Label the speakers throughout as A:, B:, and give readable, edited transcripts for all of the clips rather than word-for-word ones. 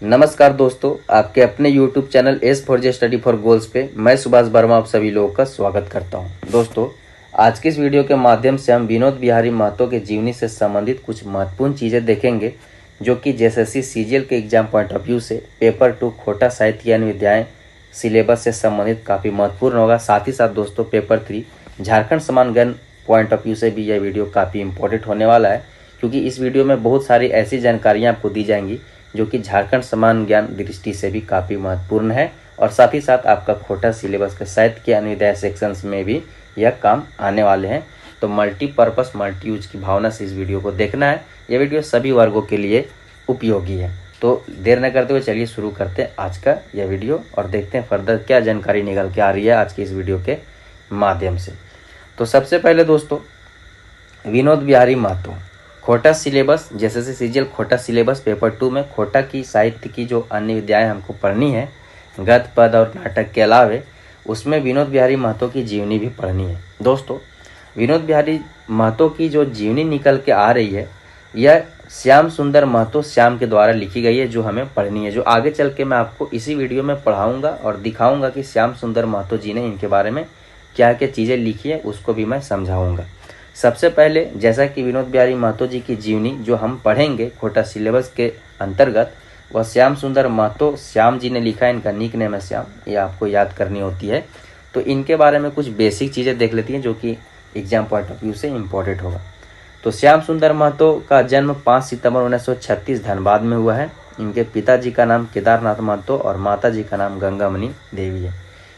A: नमस्कार दोस्तों, आपके अपने YouTube channel S for J study for goals पे मैं सुभाष वर्मा आप सभी लोगों का स्वागत करता हूं। दोस्तों, आज के इस वीडियो के माध्यम से हम विनोद बिहारी महतो के जीवनी से संबंधित कुछ महत्वपूर्ण चीज़ें देखेंगे जो कि जेएसएससी सीजीएल के एग्जाम पॉइंट ऑफ व्यू से पेपर 2 खोटा साहित्य यानी विद्याएँ सिलेबस से संबंधित काफ़ी महत्वपूर्ण होगा। साथ ही साथ दोस्तों पेपर 3 झारखंड समान ज्ञान पॉइंट ऑफ व्यू से भी यह वीडियो काफ़ी इंपॉर्टेंट होने वाला है, क्योंकि इस वीडियो में बहुत सारी ऐसी जानकारियाँ आपको दी जाएंगी जो कि झारखंड समान ज्ञान दृष्टि से भी काफ़ी महत्वपूर्ण है और साथ ही साथ आपका खोटा सिलेबस के साहित्य के अनुदाय सेक्शंस में भी यह काम आने वाले हैं। तो मल्टीपर्पस मल्टी यूज की भावना से इस वीडियो को देखना है। यह वीडियो सभी वर्गों के लिए उपयोगी है। तो देर न करते हुए चलिए शुरू करते हैं आज का यह वीडियो और देखते हैं फर्दर क्या जानकारी निकल के आ रही है आज की इस वीडियो के माध्यम से। तो सबसे पहले दोस्तों, विनोद बिहारी महतो खोटा सिलेबस जेएसएससी सीजीएल खोटा सिलेबस पेपर 2 में खोटा की साहित्य की जो अन्य विद्याएं हमको पढ़नी है गद्य पद और नाटक के अलावे, उसमें विनोद बिहारी महतो की जीवनी भी पढ़नी है। दोस्तों, विनोद बिहारी महतो की जो जीवनी निकल के आ रही है यह श्याम सुंदर महतो श्याम के द्वारा लिखी गई है, जो हमें पढ़नी है, जो आगे चल के मैं आपको इसी वीडियो में पढ़ाऊँगा और दिखाऊँगा कि श्याम सुंदर महतो जी ने इनके बारे में क्या क्या चीज़ें लिखी है, उसको भी मैं समझाऊँगा। सबसे पहले जैसा कि विनोद बिहारी महतो जी की जीवनी जो हम पढ़ेंगे खोटा सिलेबस के अंतर्गत, वह श्याम सुंदर महतो श्याम जी ने लिखा है। इनका निक नेम है श्याम, ये आपको याद करनी होती है। तो इनके बारे में कुछ बेसिक चीज़ें देख लेती हैं जो कि एग्जाम पॉइंट ऑफ व्यू से इम्पोर्टेंट होगा। तो श्याम सुंदर महतो का जन्म 5 सितंबर 1936 धनबाद में हुआ है। इनके पिताजी का नाम केदारनाथ महतो और माता जी का नाम गंगामणि देवी है।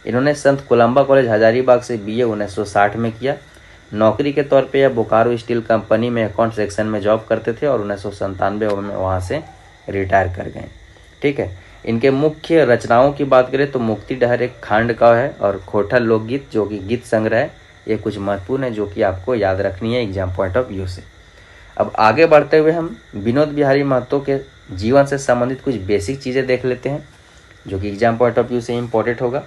A: इन्होंने संत कोलंबा कॉलेज हजारीबाग से BA 1960 में किया। नौकरी के तौर पे यह बोकारो स्टील कंपनी में अकाउंट सेक्शन में जॉब करते थे और 1997 में वहाँ से रिटायर कर गए। ठीक है, इनके मुख्य रचनाओं की बात करें तो मुक्ति डहर एक खांड का है और खोटा लोकगीत जो कि गीत संग्रह है, ये कुछ महत्वपूर्ण है जो कि आपको याद रखनी है एग्जाम पॉइंट ऑफ व्यू से। अब आगे बढ़ते हुए हम विनोद बिहारी महतो के जीवन से संबंधित कुछ बेसिक चीज़ें देख लेते हैं जो कि एग्जाम पॉइंट ऑफ व्यू से इम्पोर्टेंट होगा।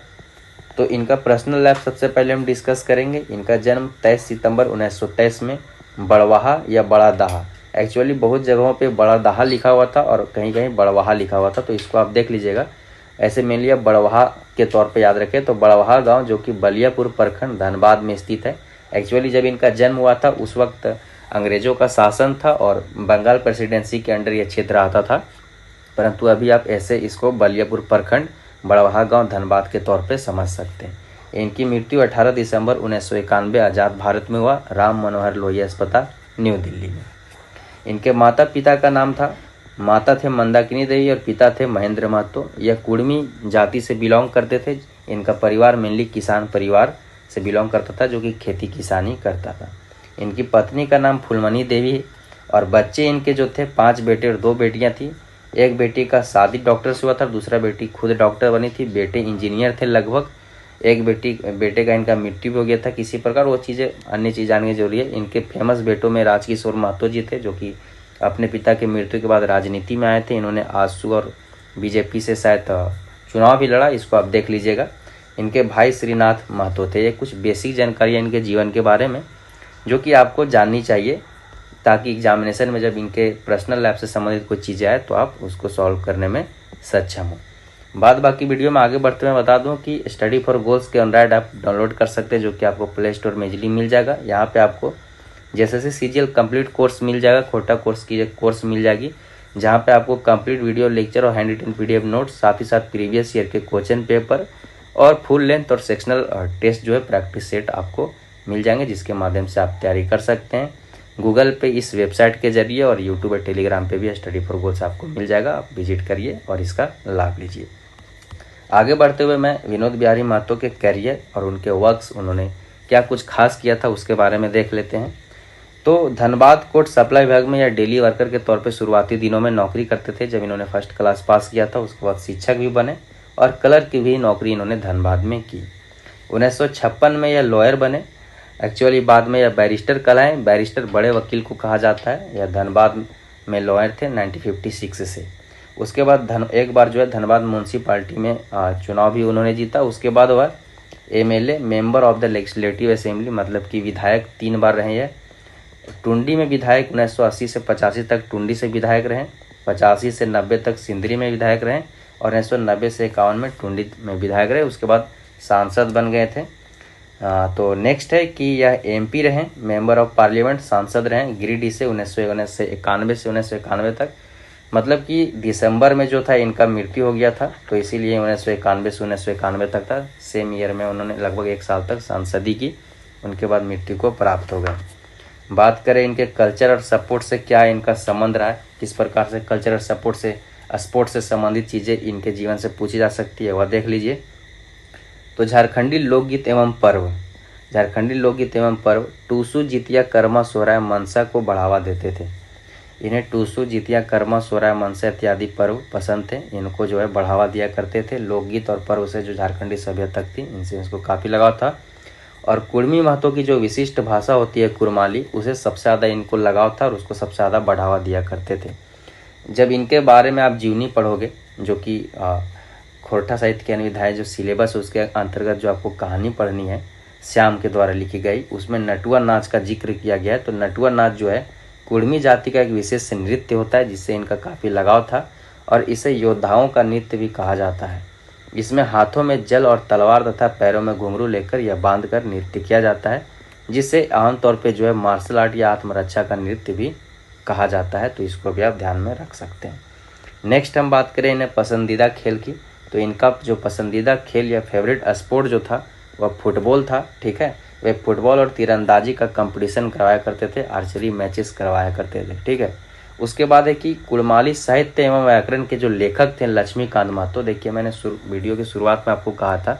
A: तो इनका पर्सनल लाइफ सबसे पहले हम डिस्कस करेंगे। इनका जन्म 23 सितंबर 1923 में बड़वाहा या बड़ा दाहा, एक्चुअली बहुत जगहों पे बड़ा दाहा लिखा हुआ था और कहीं कहीं बड़वाहा लिखा हुआ था, तो इसको आप देख लीजिएगा। ऐसे मेन लिया बड़वाहा के तौर पे याद रखें। तो बड़वाहा गांव जो कि बलियापुर प्रखंड धनबाद में स्थित है। एक्चुअली जब इनका जन्म हुआ था उस वक्त अंग्रेजों का शासन था और बंगाल प्रेसिडेंसी के अंडर यह क्षेत्र आता था, परंतु अभी आप ऐसे इसको बलियापुर प्रखंड बड़वाहा गांव धनबाद के तौर पे समझ सकते हैं। इनकी मृत्यु 18 दिसंबर 1991 आज़ाद भारत में हुआ, राम मनोहर लोहिया अस्पताल न्यू दिल्ली में। इनके माता पिता का नाम था, माता थे मंदाकिनी देवी और पिता थे महेंद्र महतो। यह कुड़मी जाति से बिलोंग करते थे। इनका परिवार मेनली किसान परिवार से बिलोंग करता था जो कि खेती किसानी करता था। इनकी पत्नी का नाम फूलमणि देवी और बच्चे इनके जो थे 5 बेटे और 2 बेटियाँ थी। एक बेटी का शादी डॉक्टर से हुआ था, दूसरा बेटी खुद डॉक्टर बनी थी, बेटे इंजीनियर थे लगभग। एक बेटे का इनका मृत्यु भी हो गया था किसी प्रकार, वो चीज़ें अन्य चीज़ जानने की जरूरी है। इनके फेमस बेटों में राजकिशोर महतो जी थे जो कि अपने पिता की मृत्यु के बाद राजनीति में आए थे। इन्होंने आजसू और बीजेपी से शायद चुनाव भी लड़ा, इसको आप देख लीजिएगा। इनके भाई श्रीनाथ महतो थे। ये कुछ बेसिक जानकारी है इनके जीवन के बारे में जो कि आपको जाननी चाहिए, ताकि एग्जामिनेशन में जब इनके पर्सनल लाइफ से संबंधित कुछ चीज़ें आए तो आप उसको सॉल्व करने में सक्षम हो। बाद बाकी वीडियो में आगे बढ़ते हुए बता दूं कि स्टडी फॉर गोल्स के एंड्रॉइड ऐप डाउनलोड कर सकते हैं जो कि आपको प्ले स्टोर में इजीली मिल जाएगा। यहाँ पे आपको जेएसएससी सीजीएल कंप्लीट कोर्स मिल जाएगा, खोटा कोर्स की कोर्स मिल जाएगी, जहाँ पे आपको कंप्लीट वीडियो लेक्चर और हैंड रिटन PDF नोट्स, साथ ही साथ प्रीवियस ईयर के क्वेश्चन पेपर और फुल लेंथ और सेक्शनल टेस्ट जो है प्रैक्टिस सेट आपको मिल जाएंगे, जिसके माध्यम से आप तैयारी कर सकते हैं। गूगल पे इस वेबसाइट के जरिए और यूट्यूब और टेलीग्राम पे भी स्टडी फॉर गोल्स आपको मिल जाएगा, आप विजिट करिए और इसका लाभ लीजिए। आगे बढ़ते हुए मैं विनोद बिहारी महतो के कैरियर और उनके वर्क्स, उन्होंने क्या कुछ खास किया था उसके बारे में देख लेते हैं। तो धनबाद कोर्ट सप्लाई विभाग में या डेली वर्कर के तौर पर शुरुआती दिनों में नौकरी करते थे। जब इन्होंने फर्स्ट क्लास पास किया था उसके बाद शिक्षक भी बने और क्लर्क की भी नौकरी इन्होंने धनबाद में की। 1956 में यह लॉयर बने। एक्चुअली बाद में यह बैरिस्टर कहलाए। बैरिस्टर बड़े वकील को कहा जाता है। यह धनबाद में लॉयर थे 1956 से। उसके बाद एक बार जो है धनबाद म्यूनसिपाल्टी में चुनाव भी उन्होंने जीता। उसके बाद वह MLA member of the legislative assembly, मतलब कि विधायक 3 बार रहे हैं। टुंडी में विधायक 1980 से 85 तक टुंडी से विधायक रहे। 85 से 90 तक सिंदरी में विधायक रहे और 1990 से 51 में टुंडी में विधायक रहे। उसके बाद सांसद बन गए थे। तो नेक्स्ट है कि यह एमपी रहे, मेंबर ऑफ पार्लियामेंट, सांसद रहे गिरिडीह से 1991 से 1991 तक। मतलब कि दिसंबर में जो था इनका मृत्यु हो गया था, तो इसीलिए 1991 से 1991 तक था। सेम ईयर में उन्होंने लगभग 1 साल तक सांसदी की, उनके बाद मृत्यु को प्राप्त हो गए। बात करें इनके कल्चर और सपोर्ट से क्या इनका संबंध रहा है, किस प्रकार से कल्चर और सपोर्ट से स्पोर्ट्स से संबंधित चीज़ें इनके जीवन से पूछी जा सकती है, वह देख लीजिए। तो झारखंडी लोकगीत एवं पर्व, झारखंडी लोकगीत एवं पर्व टूसू, जितिया, करमा, सोहराय, मनसा को बढ़ावा देते थे। इन्हें टूसू, जितिया, करमा, सोहराय, मनसा इत्यादि पर्व पसंद थे, इनको जो है बढ़ावा दिया करते थे। लोकगीत और पर्व से जो झारखंडी सभ्यता थी इनसे इसको काफ़ी लगाव था। और कुर्मी महतो की जो विशिष्ट भाषा होती है कुरमाली, उसे सबसे ज़्यादा इनको लगाव था और उसको सबसे ज़्यादा बढ़ावा दिया करते थे। जब इनके बारे में आप जीवनी पढ़ोगे, जो कि खोरठा साहित्य के अनुविधाय जो सिलेबस है उसके अंतर्गत जो आपको कहानी पढ़नी है श्याम के द्वारा लिखी गई, उसमें नटुआ नाच का जिक्र किया गया है। तो नटुआ नाच जो है कुर्मी जाति का एक विशेष नृत्य होता है जिससे इनका काफ़ी लगाव था और इसे योद्धाओं का नृत्य भी कहा जाता है। इसमें हाथों में जल और तलवार तथा पैरों में घुंघरू लेकर या बांधकर नृत्य किया जाता है, जिसे आमतौर पे जो है मार्शल आर्ट या आत्मरक्षा का नृत्य भी कहा जाता है। तो इसको भी आप ध्यान में रख सकते हैं। नेक्स्ट हम बात करें इन्हें पसंदीदा खेल की, तो इनका जो पसंदीदा खेल या फेवरेट स्पोर्ट जो था वह फुटबॉल था। ठीक है, वे फुटबॉल और तीरंदाजी का कंपटीशन करवाया करते थे, आर्चरी मैचेस करवाया करते थे। ठीक है, उसके बाद है कि कुड़माली साहित्य एवं व्याकरण के जो लेखक थे लक्ष्मीकांत महतो। देखिए मैंने वीडियो की शुरुआत में आपको कहा था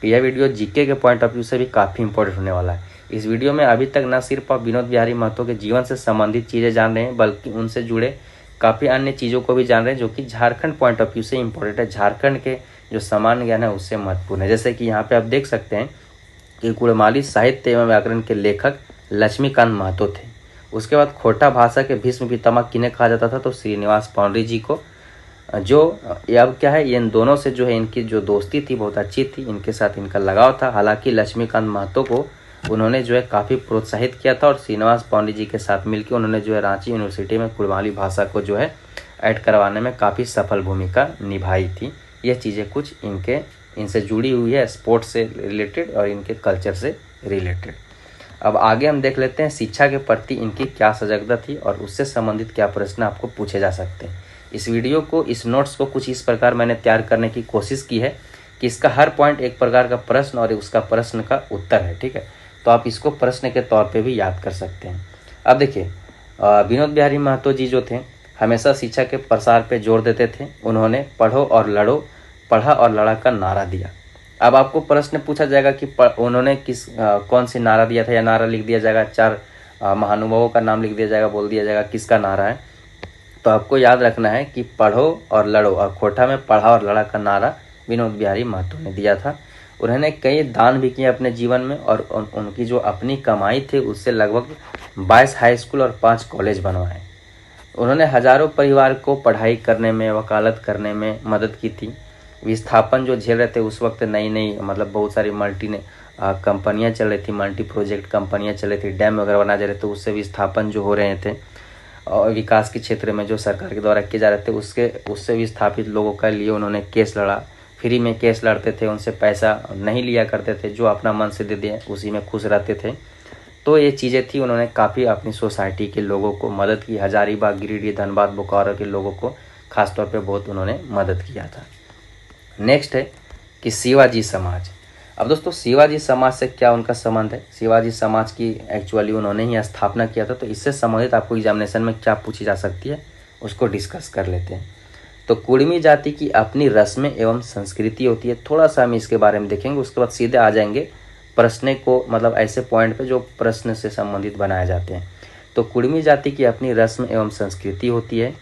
A: कि यह वीडियो जीके के पॉइंट ऑफ व्यू से भी काफ़ी इंपॉर्टेंट होने वाला है। इस वीडियो में अभी तक न सिर्फ आप विनोद बिहारी महतो के जीवन से संबंधित चीज़ें जान रहे हैं, बल्कि उनसे जुड़े काफ़ी अन्य चीज़ों को भी जान रहे हैं जो कि झारखंड पॉइंट ऑफ व्यू से इंपॉर्टेंट है, झारखंड के जो सामान्य ज्ञान है उससे महत्वपूर्ण है। जैसे कि यहाँ पे आप देख सकते हैं कि कुड़माली साहित्य एवं व्याकरण के लेखक लक्ष्मीकांत महतो थे। उसके बाद खोरठा भाषा के भीष्म पितामह किन्हें कहा जाता था, तो श्रीनिवास पौंडरी जी को। जो अब क्या है, इन दोनों से जो है इनकी जो दोस्ती थी बहुत अच्छी थी, इनके साथ इनका लगाव था। हालांकि लक्ष्मीकांत महतो को उन्होंने जो है काफ़ी प्रोत्साहित किया था और श्रीनिवास पौंडरी जी के साथ मिलकर उन्होंने जो है रांची यूनिवर्सिटी में कुड़माली भाषा को जो है ऐड करवाने में काफ़ी सफल भूमिका निभाई थी। यह चीज़ें कुछ इनसे जुड़ी हुई है, स्पोर्ट्स से रिलेटेड और इनके कल्चर से रिलेटेड। अब आगे हम देख लेते हैं शिक्षा के प्रति इनकी क्या सजगता थी और उससे संबंधित क्या प्रश्न आपको पूछे जा सकते हैं। इस वीडियो को, इस नोट्स को कुछ इस प्रकार मैंने तैयार करने की कोशिश की है कि इसका हर पॉइंट एक प्रकार का प्रश्न और उसका प्रश्न का उत्तर है। ठीक है, तो आप इसको प्रश्न के तौर पे भी याद कर सकते हैं। अब देखिए, विनोद बिहारी महतो जी जो थे हमेशा शिक्षा के प्रसार पे जोर देते थे। उन्होंने पढ़ो और लड़ो, पढ़ा और लड़ा का नारा दिया। अब आपको प्रश्न पूछा जाएगा कि उन्होंने कौन सी नारा दिया था, या नारा लिख दिया जाएगा, 4 महानुभावों का नाम लिख दिया जाएगा, बोल दिया जाएगा किसका नारा है। तो आपको याद रखना है कि पढ़ो और लड़ो, और खोरठा में पढ़ा और लड़ा का नारा विनोद बिहारी महतो ने दिया था। उन्होंने कई दान भी किए अपने जीवन में और उनकी जो अपनी कमाई थी उससे लगभग 22 हाई स्कूल और 5 कॉलेज बनवाए। उन्होंने हजारों परिवार को पढ़ाई करने में, वकालत करने में मदद की थी। विस्थापन जो झेल रहे थे उस वक्त, नई मतलब बहुत सारी कंपनियां चल रही थी, मल्टी प्रोजेक्ट कंपनियां चल रही थी, डैम वगैरह बनाए जा रहे थे, उससे विस्थापन जो हो रहे थे और विकास के क्षेत्र में जो सरकार के द्वारा किए जा रहे थे उससे विस्थापित लोगों के लिए उन्होंने केस लड़ा। फ्री में केस लड़ते थे, उनसे पैसा नहीं लिया करते थे, जो अपना मन से दे दिए उसी में खुश रहते थे। तो ये चीज़ें थी, उन्होंने काफ़ी अपनी सोसाइटी के लोगों को मदद की। हजारीबाग, गिरिडीह, धनबाद, बोकारो के लोगों को खासतौर पे बहुत उन्होंने मदद किया था। नेक्स्ट है कि शिवाजी समाज। अब दोस्तों शिवाजी समाज से क्या उनका संबंध है, शिवाजी समाज की एक्चुअली उन्होंने ही स्थापना किया था, तो इससे संबंधित आपको एग्जामिनेशन में क्या पूछी जा सकती है उसको डिस्कस कर लेते हैं। तो कुड़मी जाति की अपनी रस्में एवं संस्कृति होती है, थोड़ा सा हम इसके बारे में देखेंगे, उसके बाद सीधे आ जाएंगे प्रश्न को, मतलब ऐसे पॉइंट पे जो प्रश्न से संबंधित बनाए जाते हैं। तो कुड़मी जाति की अपनी रस्म एवं संस्कृति होती है।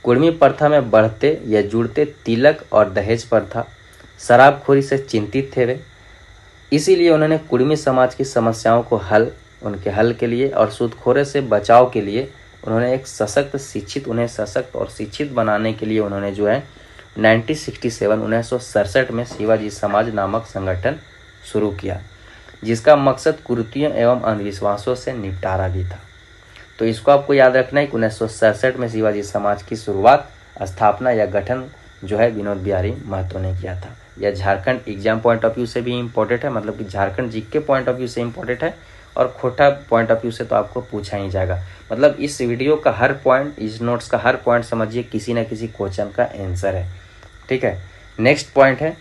A: कुड़मी प्रथा में बढ़ते या जुड़ते तिलक और दहेज प्रथा, शराबखोरी से चिंतित थे वे। इसीलिए उन्होंने कुड़मी समाज की समस्याओं को उनके हल के लिए और सूदखोरी से बचाव के लिए उन्होंने एक उन्हें सशक्त और शिक्षित बनाने के लिए उन्होंने जो है 1967 में शिवाजी समाज नामक संगठन शुरू किया, जिसका मकसद कुरीतियों एवं अंधविश्वासों से निपटारा भी था। तो इसको आपको याद रखना है कि 1967 में शिवाजी समाज की शुरुआत स्थापना या गठन जो है विनोद बिहारी महतो ने किया था। यह Jharkhand exam point of view से भी इम्पोर्टेंट है, मतलब कि Jharkhand GK point of view से इम्पोर्टेंट है और खोटा पॉइंट ऑफ व्यू से तो आपको पूछा ही जाएगा। मतलब इस वीडियो का हर पॉइंट, इस नोट्स का हर पॉइंट समझिए किसी न किसी क्वेश्चन का आंसर है। ठीक है, नेक्स्ट पॉइंट है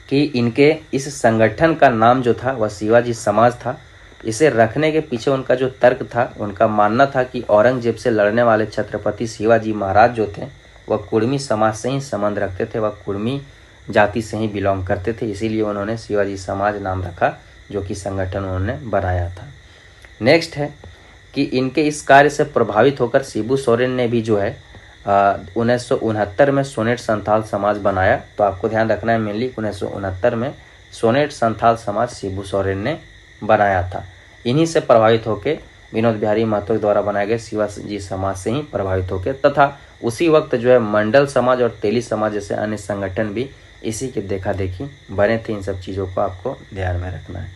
A: कि इनके इस संगठन का नाम जो था वह शिवाजी समाज था। इसे रखने के पीछे उनका जो तर्क था, उनका मानना था कि औरंगजेब से लड़ने वाले छत्रपति शिवाजी महाराज जो थे वह कुर्मी समाज से ही संबंध रखते थे, वह कुर्मी जाति से ही बिलोंग करते थे, इसीलिए उन्होंने शिवाजी समाज नाम रखा, जो कि संगठन उन्होंने बनाया था। नेक्स्ट है कि इनके इस कार्य से प्रभावित होकर शिबू सोरेन ने भी जो है 1969 में सोनेट संथाल समाज बनाया। तो आपको ध्यान रखना है मेनली 1969 में सोनेट संथाल समाज शिबू सोरेन ने बनाया था। इन्हीं से प्रभावित होकर विनोद बिहारी महतो द्वारा बनाए गए शिवाजी समाज से ही प्रभावित होकर, तथा उसी वक्त जो है मंडल समाज और तेली समाज जैसे अन्य संगठन भी इसी के देखा देखी बने थे। इन सब चीज़ों को आपको ध्यान में रखना है।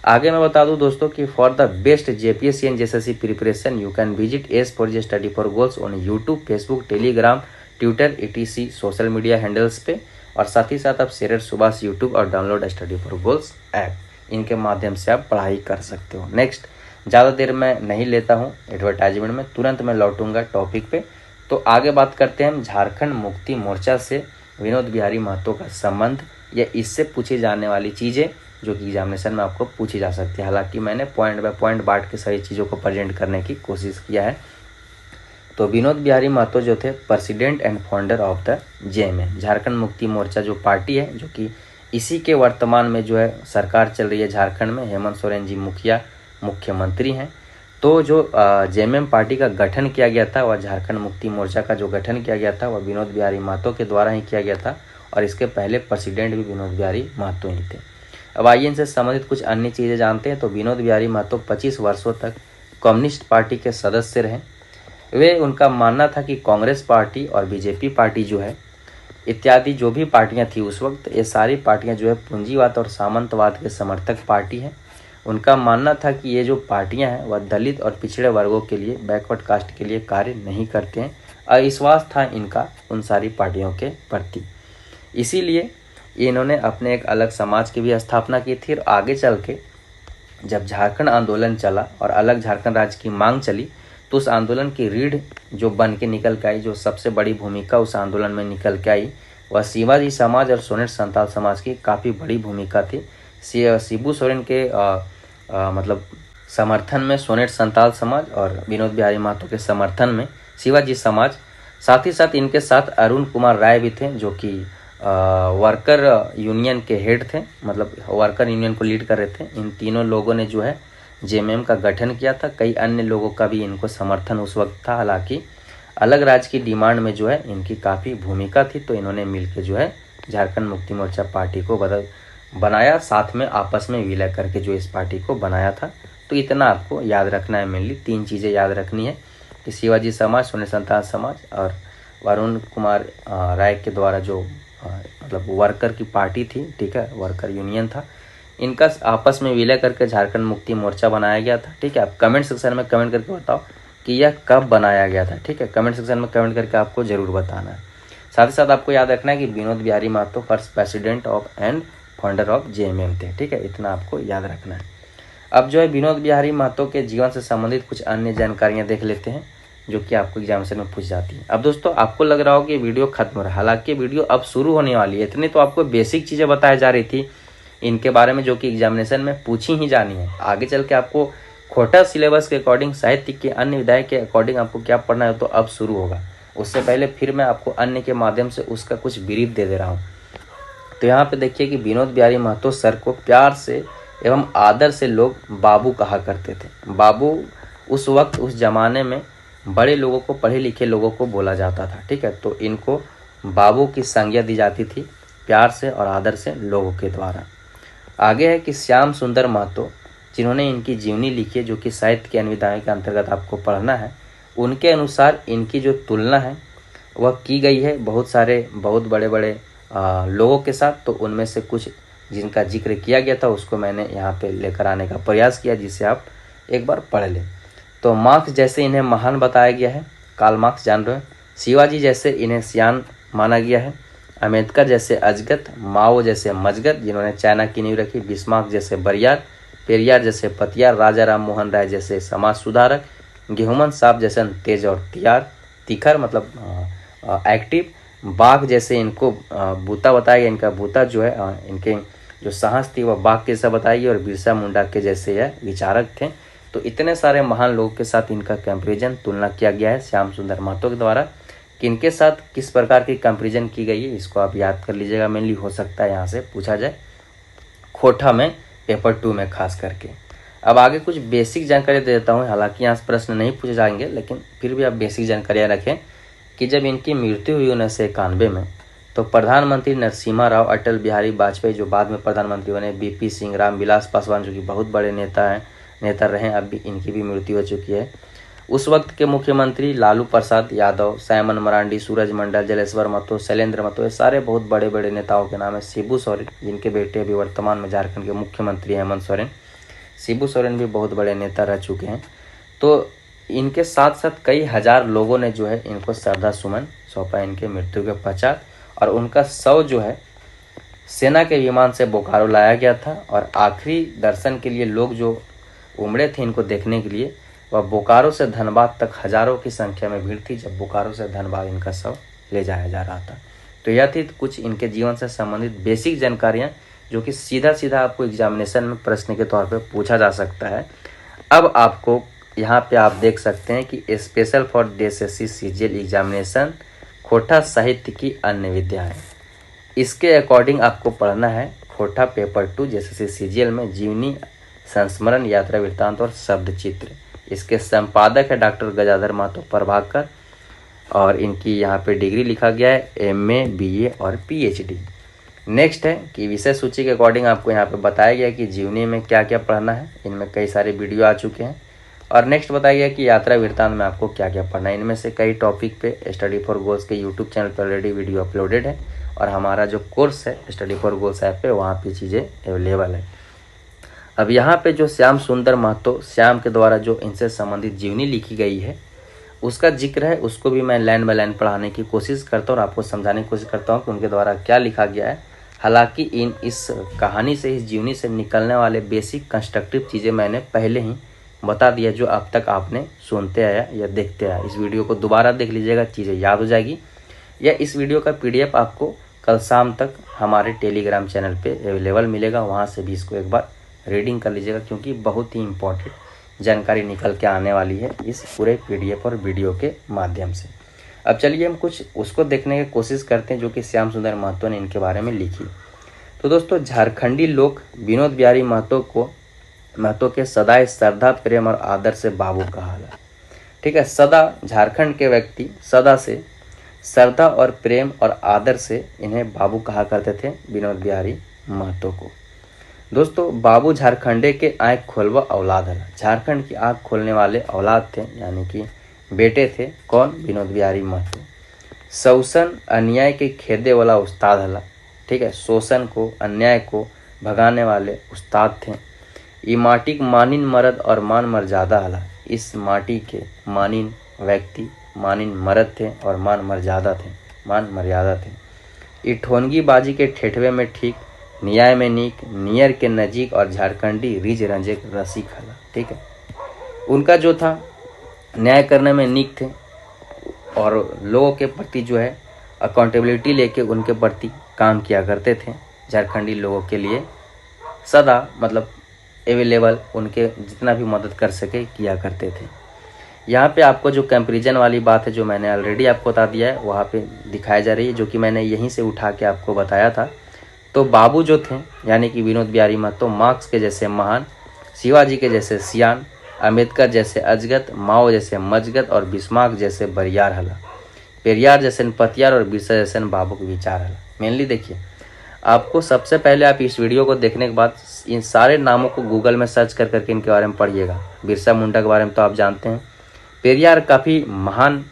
A: आगे मैं बता दूं दोस्तों कि for the best JPSC and JSSC preparation you can visit S4J study for goals on YouTube, Facebook, Telegram, Twitter, etc social media handles पे, और साथ ही साथ आप शेयर सुभाष यूट्यूब और download study for goals app, इनके माध्यम से आप पढ़ाई कर सकते हो। नेक्स्ट, ज़्यादा देर मैं नहीं लेता हूँ एडवर्टाइजमेंट में, तुरंत मैं लौटूंगा टॉपिक पे। तो आगे बात करते हैं हम झारखंड मुक्ति मोर्चा से विनोद बिहारी महतो का संबंध या इससे पूछी जाने वाली चीज़ें जो कि एग्जामिनेशन में आपको पूछी जा सकती है। हालांकि मैंने पॉइंट बाय पॉइंट बांट के सारी चीज़ों को प्रेजेंट करने की कोशिश किया है। तो विनोद बिहारी महतो जो थे president and founder of the JMM, Jharkhand Mukti Morcha जो पार्टी है, जो कि इसी के वर्तमान में जो है सरकार चल रही है झारखंड में, हेमंत सोरेन जी मुखिया मुख्यमंत्री हैं। तो जो JMM पार्टी का गठन किया गया था, वह झारखंड मुक्ति मोर्चा का जो गठन किया गया था वह विनोद बिहारी महतो के द्वारा ही किया गया था, और इसके पहले प्रेसिडेंट भी विनोद बिहारी महतो ही थे। अब आइए इनसे संबंधित कुछ अन्य चीज़ें जानते हैं। तो विनोद बिहारी महतो 25 वर्षों तक कम्युनिस्ट पार्टी के सदस्य रहे। वे, उनका मानना था कि कांग्रेस पार्टी और बीजेपी पार्टी जो है इत्यादि जो भी पार्टियां थी उस वक्त, ये सारी पार्टियां जो है पूंजीवाद और सामंतवाद के समर्थक पार्टी हैं। उनका मानना था कि ये जो पार्टियां हैं वह दलित और पिछड़े वर्गों के लिए, बैकवर्ड कास्ट के लिए कार्य नहीं करते हैं। अविश्वास था इनका उन सारी पार्टियों के प्रति, इसीलिए इन्होंने अपने एक अलग समाज की भी स्थापना की थी। और आगे चल के जब झारखंड आंदोलन चला और अलग झारखंड राज्य की मांग चली, तो उस आंदोलन की रीढ़ जो बन के निकल के आई, जो सबसे बड़ी भूमिका उस आंदोलन में निकल के आई, वह शिवाजी समाज और सोनेट संथाल समाज की काफ़ी बड़ी भूमिका थी। शिबू सोरेन के मतलब समर्थन में सोनेट संथाल समाज और विनोद बिहारी महतो के समर्थन में शिवाजी समाज, साथ ही साथ इनके साथ अरुण कुमार राय भी थे, जो कि वर्कर यूनियन के हेड थे, मतलब वर्कर यूनियन को लीड कर रहे थे। इन तीनों लोगों ने जो है JMM का गठन किया था। कई अन्य लोगों का भी इनको समर्थन उस वक्त था। हालांकि अलग राज्य की डिमांड में जो है इनकी काफ़ी भूमिका थी, तो इन्होंने मिलकर जो है झारखंड मुक्ति मोर्चा पार्टी को बनाया, साथ में आपस में विलय करके जो इस पार्टी को बनाया था। तो इतना आपको याद रखना है, मेनली 3 चीज़ें याद रखनी है कि शिवाजी समाज, सोनेट संथाल समाज और अरुण कुमार राय के द्वारा जो मतलब वर्कर की पार्टी थी, ठीक है, वर्कर यूनियन था, इनका आपस में विलय करके झारखंड मुक्ति मोर्चा बनाया गया था। ठीक है, आप कमेंट सेक्शन में कमेंट करके बताओ कि यह कब बनाया गया था। ठीक है, कमेंट सेक्शन में कमेंट करके आपको जरूर बताना है। साथ ही साथ आपको याद रखना है कि Vinod Bihari Mahato first president of and founder of JMM थे। ठीक है, इतना आपको याद रखना है। अब जो है विनोद बिहारी महतो के जीवन से संबंधित कुछ अन्य जानकारियाँ देख लेते हैं जो कि आपको एग्जामिनेशन में पूछ जाती है। अब दोस्तों, आपको लग रहा हो कि वीडियो खत्म हो रहा है, हालांकि वीडियो अब शुरू होने वाली है। इतनी तो आपको बेसिक चीज़ें बताई जा रही थी इनके बारे में, जो कि एग्जामिनेशन में पूछी ही जानी है। आगे चल के आपको खोटा सिलेबस के अकॉर्डिंग, साहित्य के अन्य विधायक के अकॉर्डिंग आपको क्या पढ़ना है, तो अब शुरू होगा। उससे पहले फिर मैं आपको अन्य के माध्यम से उसका कुछ ब्रीफ दे दे रहा हूँ। तो यहाँ पे देखिए कि विनोद बिहारी महतो सर को प्यार से एवं आदर से लोग बाबू कहा करते थे। बाबू उस वक्त, उस जमाने में बड़े लोगों को, पढ़े लिखे लोगों को बोला जाता था। ठीक है, तो इनको बाबू की संज्ञा दी जाती थी प्यार से और आदर से लोगों के द्वारा। आगे है कि श्याम सुंदर महतो, जिन्होंने इनकी जीवनी लिखी है, जो कि साहित्य के अनुविधान के अंतर्गत आपको पढ़ना है, उनके अनुसार इनकी जो तुलना है वह की गई है बहुत बड़े बड़े लोगों के साथ। तो उनमें से कुछ जिनका जिक्र किया गया था उसको मैंने यहाँ पे लेकर आने का प्रयास किया, जिसे आप एक बार पढ़ लें। तो मार्क्स जैसे इन्हें महान बताया गया है, कार्ल मार्क्स जान रहे हैं, शिवाजी जैसे इन्हें सियान माना गया है, अम्बेडकर जैसे अजगत, माओ जैसे मजगत जिन्होंने चाइना की नींव रखी, बिस्मार्क जैसे बरियार, पेरियार जैसे पतियार, राजा राम मोहन राय जैसे समाज सुधारक, गेहूमन साहब जैसे तेज और तिखर मतलब एक्टिव, बाघ जैसे इनको बूता बताया गया, इनका बूता जो है इनके जो साहस थी वह बाघ के जैसा बताई गई, और बिरसा मुंडा के जैसे यह विचारक थे। तो इतने सारे महान लोगों के साथ इनका कंपेरिजन तुलना किया गया है श्याम सुंदर महतो के द्वारा। किनके साथ किस प्रकार की कंपेरिजन की गई है इसको आप याद कर लीजिएगा, मेनली हो सकता है यहाँ से पूछा जाए खोटा में पेपर 2 में खास करके। अब आगे कुछ बेसिक जानकारी दे देता हूँ, हालांकि यहाँ से प्रश्न नहीं पूछे जाएंगे लेकिन फिर भी आप बेसिक जानकारियाँ रखें कि जब इनकी मृत्यु हुई 1991 में तो प्रधानमंत्री नरसिम्हा राव अटल बिहारी वाजपेयी जो बाद में प्रधानमंत्री बने, बीपी सिंह, रामविलास पासवान जो कि बहुत बड़े नेता रहे, अब भी इनकी भी मृत्यु हो चुकी है। उस वक्त के मुख्यमंत्री लालू प्रसाद यादव, साइमन मरांडी, सूरज मंडल, जलेश्वर महतो, शैलेंद्र महतो, ये सारे बहुत बड़े बड़े नेताओं के नाम है। शिबू सोरेन जिनके बेटे अभी वर्तमान में झारखंड के मुख्यमंत्री हेमंत सोरेन, शिबू सोरेन भी बहुत बड़े नेता रह चुके हैं। तो इनके साथ साथ कई हजार लोगों ने जो है इनको श्रद्धा सुमन सौंपा इनके मृत्यु के पश्चात, और उनका शव जो है सेना के विमान से बोकारो लाया गया था, और आखिरी दर्शन के लिए लोग जो उमड़े थे इनको देखने के लिए वह बोकारो से धनबाद तक हजारों की संख्या में भीड़ थी, जब बोकारो से धनबाद इनका शव ले जाया जा रहा था। तो यह थी कुछ इनके जीवन से संबंधित बेसिक जानकारियाँ जो कि सीधा सीधा आपको एग्जामिनेशन में प्रश्न के तौर पे पूछा जा सकता है। अब आपको यहाँ पे आप देख सकते हैं कि special for DSSC CGL examination खोटा साहित्य की अन्य विद्याएं, इसके अकॉर्डिंग आपको पढ़ना है खोटा पेपर 2 JSSC CGL में जीवनी, संस्मरण, यात्रा वृत्तांत और शब्द चित्र। इसके संपादक है डॉक्टर गजाधर महतो प्रभाकर, और इनकी यहाँ पे डिग्री लिखा गया है MA, BA और PhD। नेक्स्ट है कि विषय सूची के अकॉर्डिंग आपको यहाँ पे बताया गया कि जीवनी में क्या क्या पढ़ना है, इनमें कई सारे वीडियो आ चुके हैं। और नेक्स्ट बताया गया कि यात्रा वृत्तांत में आपको क्या क्या पढ़ना है। इनमें से कई टॉपिक पे स्टडी फॉर गोल्स के यूट्यूब चैनल पर ऑलरेडी वीडियो अपलोडेड है, और हमारा जो कोर्स है स्टडी फॉर गोल्स ऐप पे वहाँ पे चीज़ें अवेलेबल है। अब यहाँ पे जो श्याम सुंदर महतो, श्याम के द्वारा जो इनसे संबंधित जीवनी लिखी गई है उसका जिक्र है, उसको भी मैं लाइन बाय लाइन पढ़ाने की कोशिश करता हूँ और आपको समझाने की कोशिश करता हूँ कि उनके द्वारा क्या लिखा गया है। हालांकि इस कहानी से, इस जीवनी से निकलने वाले बेसिक कंस्ट्रक्टिव चीज़ें मैंने पहले ही बता दिया जो अब तक आपने सुनते आया या देखते आया। इस वीडियो को दोबारा देख लीजिएगा, चीज़ें याद हो जाएगी। या इस वीडियो का PDF आपको कल शाम तक हमारे टेलीग्राम चैनल पे अवेलेबल मिलेगा, वहाँ से भी इसको एक बार रीडिंग कर लीजिएगा, क्योंकि बहुत ही इम्पोर्टेंट जानकारी निकल के आने वाली है इस पूरे PDF और वीडियो के माध्यम से। अब चलिए हम कुछ उसको देखने की कोशिश करते हैं जो कि श्याम सुंदर महतो ने इनके बारे में लिखी। तो दोस्तों, झारखंडी लोग विनोद बिहारी महतो के सदा श्रद्धा, प्रेम और आदर से बाबू कहा है। ठीक है, सदा झारखंड के व्यक्ति सदा से श्रद्धा और प्रेम और आदर से इन्हें बाबू कहा करते थे, विनोद बिहारी महतो को। दोस्तों, बाबू झारखंडे के आँख खोलवा औलाद है, झारखंड की आँख खोलने वाले औलाद थे, यानी कि बेटे थे। कौन? विनोद बिहारी महतो। शोषण अन्याय के खेदे वाला उस्ताद हला। ठीक है, शोषण को, अन्याय को भगाने वाले उस्ताद थे। ये माटी के मानिन मर्द और मान मर्यादा हला। इस माटी के मानिन व्यक्ति मानिन मर्द थे और मान मर्यादा थे। ये ठोनगी बाजी के ठेठवे में ठीक, न्याय में नीक, नियर के नजीक और झारखंडी रिज रंजे रसिक हला। ठीक है, उनका जो था न्याय करने में नीक थे और लोगों के प्रति जो है अकाउंटेबिलिटी लेके उनके प्रति काम किया करते थे। झारखंडी लोगों के लिए सदा मतलब अवेलेबल, उनके जितना भी मदद कर सके किया करते थे। यहाँ पे आपको जो कंपैरिजन वाली बात है जो मैंने ऑलरेडी आपको बता दिया है वहाँ पे दिखाई जा रही है, जो कि मैंने यहीं से उठा के आपको बताया था। तो बाबू जो थे यानी कि विनोद बिहारी महतो मार्क्स के जैसे महान, शिवाजी के जैसे सियान, अम्बेडकर जैसे अजगत, माओ जैसे मजगत और बिस्मार्क जैसे बरियार हला, पेरियार जैसे पतियार और बिरसा जैसे बाबू के विचार हला। मेनली देखिए, आपको सबसे पहले आप इस वीडियो को देखने के बाद इन सारे नामों को गूगल में सर्च कर करके इनके बारे में पढ़िएगा। बिरसा मुंडा के बारे में तो आप जानते हैं। पेरियार काफ़ी महान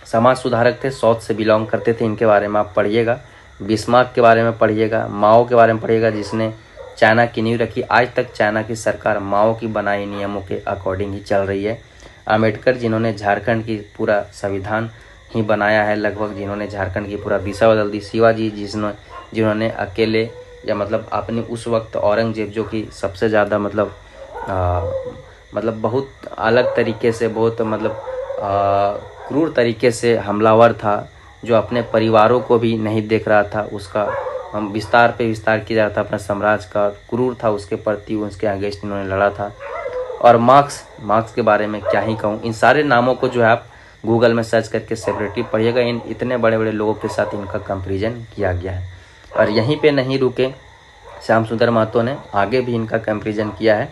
A: समाज सुधारक थे, साउथ से बिलोंग करते थे, इनके बारे में आप पढ़िएगा। बिस्मार्क के बारे में पढ़िएगा, माओ के बारे में पढ़िएगा जिसने चाइना की नींव रखी। आज तक चाइना की सरकार माओ की बनाई नियमों के अकॉर्डिंग ही चल रही है। अम्बेडकर जिन्होंने झारखंड की पूरा संविधान ही बनाया है लगभग, जिन्होंने झारखंड की पूरा दिशा बदल दी। शिवाजी जिन्होंने अकेले या मतलब अपनी उस वक्त औरंगजेब जो कि सबसे ज़्यादा मतलब बहुत अलग तरीके से, बहुत मतलब क्रूर तरीके से हमलावर था, जो अपने परिवारों को भी नहीं देख रहा था, उसका विस्तार पे विस्तार किया जा रहा था अपने साम्राज्य का, क्रूर था उसके प्रति, उसके अगेंस्ट इन्होंने लड़ा था। और मार्क्स के बारे में क्या ही कहूँ, इन सारे नामों को जो है आप गूगल में सर्च करके सेपरेटली पढ़िएगा। इन इतने बड़े बड़े लोगों के साथ इनका कंपेरिजन किया गया है। और यहीं पे नहीं रुके श्याम सुंदर महतो ने, आगे भी इनका कंपेरिजन किया है।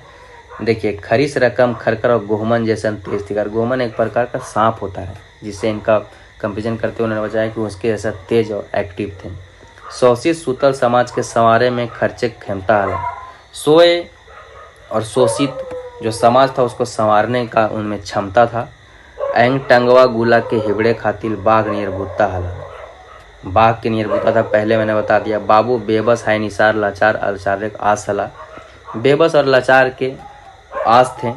A: देखिए, खरीस रकम खरकर और गोहमन जैसन तेज तिगार। गोहमन एक प्रकार का सांप होता है, जिससे इनका कंपेरिजन करते हुए उन्होंने बताया कि उसके जैसा तेज और एक्टिव थे। शोषित सूतल समाज के संवारे में खर्चे क्षमता है। सोए और शोषित जो समाज था उसको संवारने का उनमें क्षमता था। एंग टंगवा गुला के हिबड़े खातिर बाघ निर्भुता हला। बाघ की निर्भुता था, पहले मैंने बता दिया। बाबू बेबस है निसार लाचार अलचार आस हला। बेबस और लाचार के आस थे।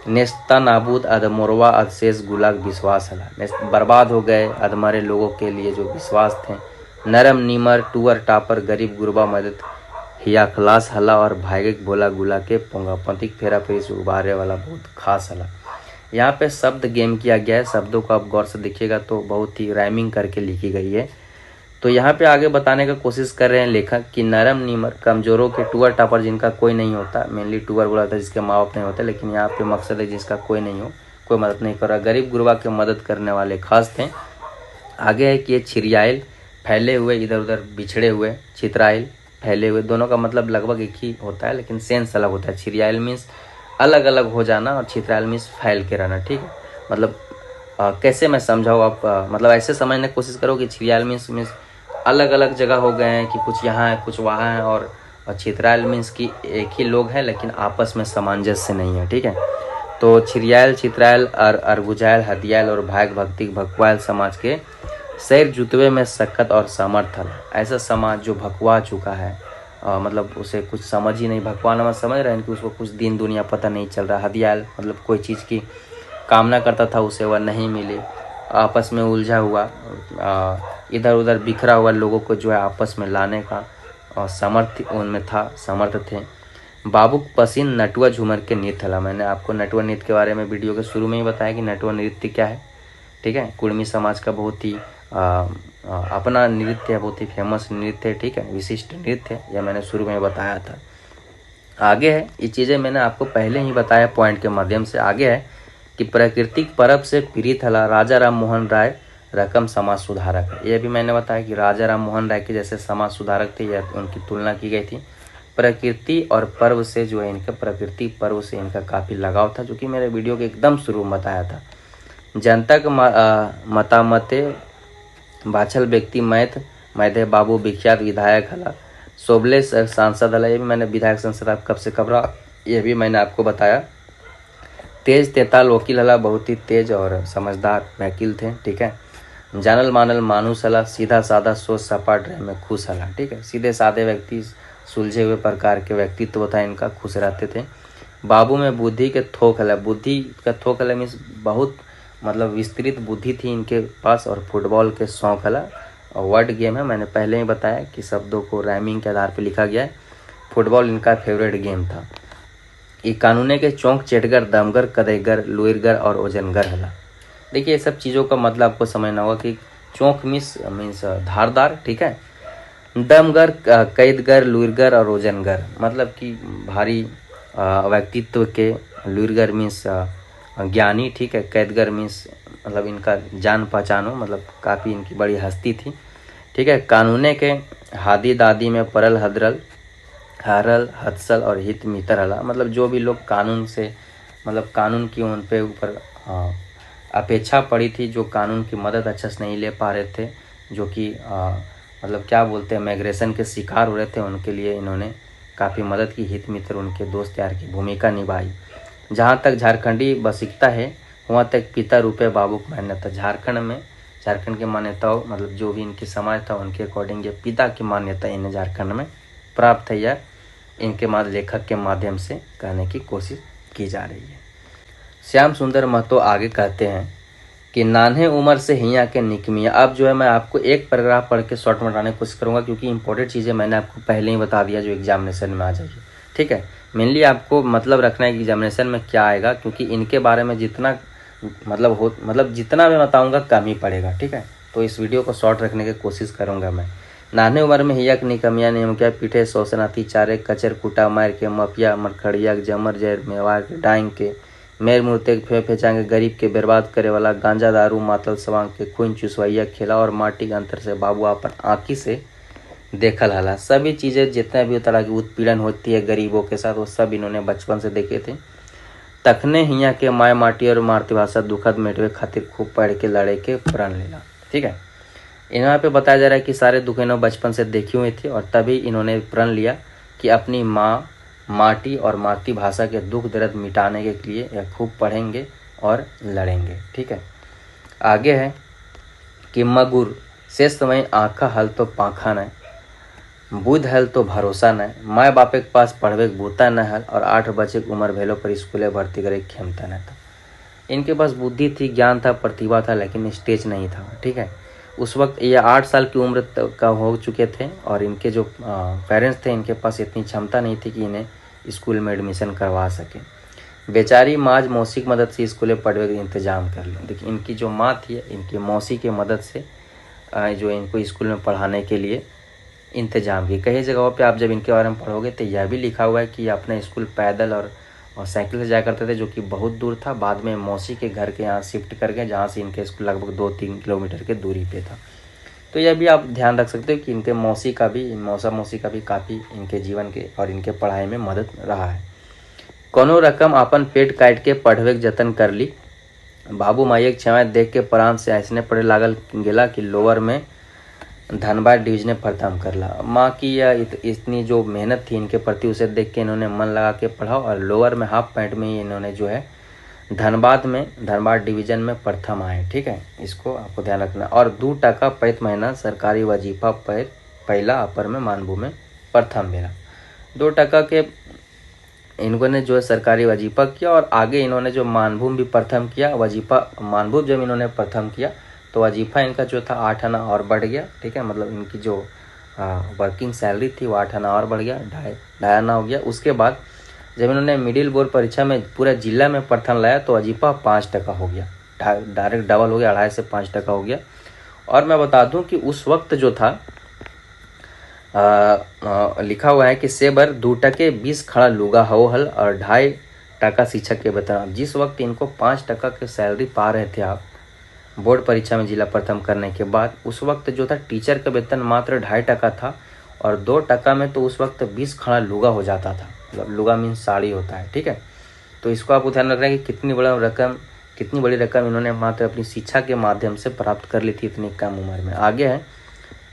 A: नेस्ता नाबूद अधमोरवा अधशेष गुलाग विश्वास हला। बर्बाद हो गए अधमरे लोगों के लिए जो विश्वास थे। नरम नीमर टूअर टापर गरीब गुरबा मदद हिया खलास हला। और भागिक बोला गुला के पोंगा पंथिक फेरा फेरी से उबारे वाला बहुत खास हला। यहाँ पे शब्द गेम किया गया है, शब्दों को आप गौर से देखिएगा तो बहुत ही राइमिंग करके लिखी गई है। तो यहाँ पे आगे बताने का कोशिश कर रहे हैं लेखक कि नरम नीमर कमजोरों के, टूअर टापर जिनका कोई नहीं होता, मेनली टूअर बोला था जिसके माँ बाप नहीं होते, लेकिन यहाँ पे मकसद है जिसका कोई नहीं हो, कोई मदद नहीं कर रहा, गरीब गुरबा के मदद करने वाले खास थे। आगे है कि ये छिरियाइल फैले हुए, इधर उधर बिछड़े हुए, चित्राइल फैले हुए, दोनों का मतलब लगभग एक ही होता है लेकिन सेंस अलग होता है। छिरियाइल मीन्स अलग अलग हो जाना और चित्राइल मीन्स फैल के रहना, ठीक है। मतलब कैसे मैं समझाऊँ, आप मतलब ऐसे समझने की कोशिश करो कि छिरियाइल मीन्स अलग अलग जगह हो गए हैं, कि कुछ यहाँ है कुछ वहाँ है, और चित्राइल मीन्स कि एक ही लोग हैं लेकिन आपस में सामंजस्य नहीं है, ठीक है। तो छिरियाइल, चित्राइल, अरबुझाइल, हदियाइल और भाग भक्ति भकवाइल समाज के शैर जुतवे में सक्कत और समर्थन। ऐसा समाज जो भकवा चुका है, मतलब उसे कुछ समझ ही नहीं, भगवान हम समझ रहे हैं कि उसको कुछ दिन दुनिया पता नहीं चल रहा। हदियाल मतलब कोई चीज़ की कामना करता था उसे वह नहीं मिली, आपस में उलझा हुआ, इधर उधर बिखरा हुआ लोगों को जो है आपस में लाने का समर्थ उनमें था, समर्थ थे। बाबुक पसीन नटुआ झूमर के नृत्य हला। मैंने आपको नटुआ नृत्य के बारे में वीडियो के शुरू में ही बताया कि नटुआ नृत्य क्या है, ठीक है। कुर्मी समाज का बहुत ही अपना नृत्य है, बहुत ही फेमस नृत्य है, ठीक है, विशिष्ट नृत्य है, यह मैंने शुरू में बताया था। आगे है, ये चीज़ें मैंने आपको पहले ही बताया पॉइंट के माध्यम से। आगे है कि प्राकृतिक परब से पीड़ित हला राजा राम मोहन राय रकम समाज सुधारक है। यह भी मैंने बताया कि राजा राम मोहन राय के जैसे समाज सुधारक थे, यह उनकी तुलना की गई थी। प्रकृति और पर्व से जो है इनका, प्रकृति पर्व से इनका काफ़ी लगाव था, जो कि मेरे वीडियो के एकदम शुरू में बताया था। जनतक मतामते बाछल व्यक्ति मैथे बाबू विख्यात विधायक हला। सोबले सांसद हला, ये भी मैंने विधायक संसद आप कब से कब रहा, ये भी मैंने आपको बताया। तेज तेताल वकील हला, बहुत ही तेज और समझदार वकील थे, ठीक है। जानल मानल मानुस हला, सीधा साधा सोच सपाट रहे में खुश हला, ठीक है। सीधे साधे व्यक्ति, सुलझे हुए प्रकार के व्यक्तित्व था इनका, खुश रहते थे। बाबू में बुद्धि के थोक हला, बुद्धि का थोक हला मीन्स बहुत मतलब विस्तृत बुद्धि थी इनके पास, और फुटबॉल के शौक हला। और वर्ड गेम है, मैंने पहले ही बताया कि शब्दों को राइमिंग के आधार पर लिखा गया है। फुटबॉल इनका फेवरेट गेम था। ये कानूने के चौंक चेटगर दमगर कदैगर लुइरगर और ओजनगर हला। देखिए, ये सब चीज़ों का मतलब आपको समझना होगा कि चौंक मीन्स धारदार, ठीक है। दमगर, कैदगर, लुइरगर और ओजनगर मतलब कि भारी व्यक्तित्व के। लुइरगर मीन्स ज्ञानी, ठीक है। कैदगर मीन्स मतलब इनका जान पहचान हो, मतलब काफ़ी इनकी बड़ी हस्ती थी, ठीक है। कानूने के हादी दादी में परल हदरल हरल हदसल और हित मितर हला, मतलब जो भी लोग कानून से मतलब कानून की उन पे ऊपर अपेक्षा पड़ी थी, जो कानून की मदद अच्छे से नहीं ले पा रहे थे, जो कि मतलब क्या बोलते हैं माइग्रेशन के शिकार हो रहे थे, उनके लिए इन्होंने काफ़ी मदद की, हित मित्र उनके दोस्त यार की भूमिका निभाई। जहाँ तक झारखंडी बसिकता है वहाँ तक पिता रूपे बाबू की मान्यता। झारखंड की मान्यताओं मतलब जो भी इनकी समाज था उनके अकॉर्डिंग ये पिता की मान्यता इन्हें झारखंड में प्राप्त है, या इनके लेखक के माध्यम से कहने की कोशिश की जा रही है। श्याम सुंदर महतो आगे कहते हैं कि नान्हे उम्र से हियाँ के निकमिया। अब जो है मैं आपको एक पैराग्राफ पढ़ के शॉर्ट में बताने की कोशिश करूँगा, क्योंकि इंपॉर्टेंट चीज़ें मैंने आपको पहले ही बता दिया जो एग्जामिनेशन में आ जाएगी। ठीक है, मेनली आपको मतलब रखना है कि एग्जामिनेशन में क्या आएगा, क्योंकि इनके बारे में जितना मतलब जितना मैं बताऊँगा कम ही पड़ेगा। ठीक है, तो इस वीडियो को शॉर्ट रखने की कोशिश करूँगा मैं। नान्हे उम्र में हियक निकमिया नियमक्या पीठे शोषनाती चारे कचर कुटा मार के मपिया मरखड़िया जमर जैर मेवार के डांग के मेर मूर्ते फे फेंचांगे गरीब के बर्बाद करे वाला गांजा दारू मातल सवांग के खून चुसवैया खेला और माटी के अंतर से बाबू अपन आँखी से देखल हला। सभी चीज़ें जितना भी तरह की उत्पीड़न होती है गरीबों के साथ वो सब इन्होंने बचपन से देखे थे। तखने हिया के माय माटी और मातृभाषा दुखद मेटवे खातिर खूब पढ़ के लड़े के प्रण लेला। ठीक है, यहाँ पे बताया जा रहा है कि सारे दुख इन्होंने बचपन से देखी हुई थी और तभी इन्होंने प्रण लिया कि अपनी माँ माटी और मातृभाषा के दुख दर्द मिटाने के लिए यह खूब पढ़ेंगे और लड़ेंगे। ठीक है, आगे है कि मगुर से समय आँखा हल तो पाखा न, बुध हल तो भरोसा न, माए बापे के पास पढ़वे के बूता न हल और 8 बजे की उम्र भेलो पर स्कूले भर्ती करे क्षमता न था। इनके पास बुद्धि थी, ज्ञान था, प्रतिभा था, लेकिन स्टेज नहीं था। ठीक है, उस वक्त ये 8 साल की उम्र का हो चुके थे और इनके जो पेरेंट्स थे इनके पास इतनी क्षमता नहीं थी कि इन्हें स्कूल में एडमिशन करवा सके। बेचारी माँ मौसी की मदद से स्कूले पढ़ने का इंतजाम कर लें। देखिए इनकी जो माँ थी इनकी मौसी की मदद से जो इनको स्कूल में पढ़ाने के लिए इंतजाम किए। कई जगहों पे आप जब इनके बारे में पढ़ोगे तो यह भी लिखा हुआ है कि अपने स्कूल पैदल और साइकिल से जाया करते थे, जो कि बहुत दूर था। बाद में मौसी के घर के यहाँ शिफ्ट कर गए, जहाँ से इनके स्कूल लगभग 2-3 किलोमीटर के दूरी पे था। तो यह भी आप ध्यान रख सकते हो कि इनके मौसी का भी काफ़ी इनके जीवन के और इनके पढ़ाई में मदद रहा है। कोनो रकम अपन पेट काट के पढ़वे के जतन कर ली। बाबू माई क्षमा देख के प्राण से ऐसने पढ़े लागल गेला कि लोअर में धनबाद डिवीजन प्रथम करला। माँ की यह इतनी जो मेहनत थी इनके प्रति उसे देख के इन्होंने मन लगा के पढ़ा और लोअर में हाफ पैंट में ही इन्होंने जो है धनबाद डिवीजन में प्रथम आए। ठीक है, इसको आपको ध्यान रखना। और 2 टका पैत महीना सरकारी वजीफा पर पहला अपर में मानभू में प्रथम मिला। 2 टका के इन्होंने जो है सरकारी वजीफा किया और आगे इन्होंने जो मानभूम भी प्रथम किया। वजीफा मानभूम जब इन्होंने प्रथम किया तो वजीफा इनका जो था 8 आना और बढ़ गया। ठीक है, मतलब इनकी जो वर्किंग सैलरी थी वो 8 आना और बढ़ गया, ढाई आना हो गया। उसके बाद जब इन्होंने मिडिल बोर्ड परीक्षा में पूरा जिला में प्रथम लाया तो वजीफा 5 टका हो गया, डायरेक्ट डबल हो गया, 2.5 से 5 टका हो गया। और मैं बता दूं कि उस वक्त जो था लिखा हुआ है कि सेबर 2 टके 20 खड़ा लुगा हो हल और 2.5 टका शिक्षक के वेतन। जिस वक्त इनको 5 टका के सैलरी पा रहे थे आप बोर्ड परीक्षा में जिला प्रथम करने के बाद, उस वक्त जो था टीचर का वेतन मात्र 2.5 टका था और 2 टका में तो उस वक्त 20 खड़ा लुगा हो जाता था। मतलब लुगा मीन्स साड़ी होता है। ठीक है, तो इसको आप ध्यान रखना है कि कितनी बड़ी रकम इन्होंने मात्र अपनी शिक्षा के माध्यम से प्राप्त कर ली थी इतनी कम उम्र में। आगे है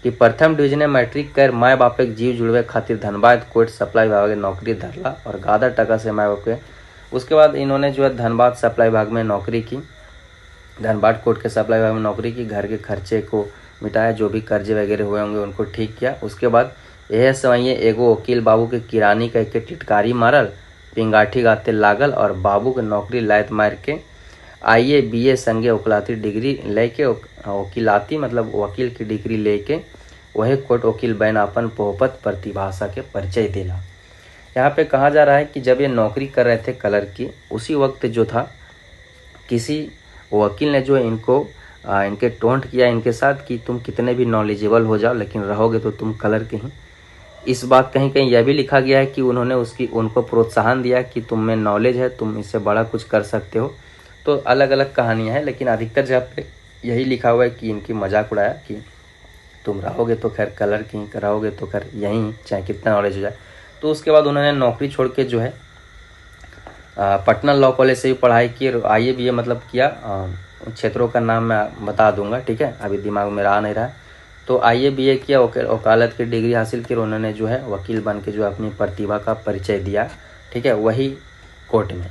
A: कि प्रथम डिवीजन मैट्रिक कर माए बापे के जीव जुड़वे खातिर धनबाद कोर्ट सप्लाई विभाग में नौकरी धरला और 11 टका से माए बाप के। उसके बाद इन्होंने जो है धनबाद सप्लाई विभाग में नौकरी की, धनबाद कोर्ट के सप्लाई विभाग में नौकरी की, घर के खर्चे को मिटाया, जो भी कर्जे वगैरह हुए होंगे उनको ठीक किया। उसके बाद यह समय एगो वकील बाबू के किरानी कह के टिटकारी मारल, पिंगाठी गाते लागल और बाबू के नौकरी लायत मार के आईए बीए संगे वकीलाती डिग्री लेके वकीलाती मतलब वकील की डिग्री लेके वही कोर्ट वकील बन अपन पोहपत प्रतिभाषा के परिचय दिला। यहाँ पे कहा जा रहा है कि जब ये नौकरी कर रहे थे कलर की, उसी वक्त जो था किसी वकील ने जो इनको इनके टोंट किया इनके साथ कि तुम कितने भी नॉलेजेबल हो जाओ लेकिन रहोगे तो तुम कलर के ही। इस बात कहीं कहीं यह भी लिखा गया है कि उन्होंने उनको प्रोत्साहन दिया कि तुम में नॉलेज है, तुम इससे बड़ा कुछ कर सकते हो। तो अलग अलग कहानियाँ हैं, लेकिन अधिकतर जगह पे यही लिखा हुआ है कि इनकी मजाक उड़ाया कि तुम रहोगे तो खैर कलर की, रहोगे तो खैर यहीं चाहे कितना नॉलेज हो जाए। तो उसके बाद उन्होंने नौकरी छोड़ के जो है पटना लॉ कॉलेज से भी पढ़ाई की और आईए बीए मतलब किया। क्षेत्रों का नाम मैं बता दूंगा, ठीक है, अभी दिमाग में आ नहीं रहा। तो आईए बीए किया, वकालत की डिग्री हासिल की और उन्होंने जो है वकील बन के जो अपनी प्रतिभा का परिचय दिया। ठीक है, वही कोर्ट में।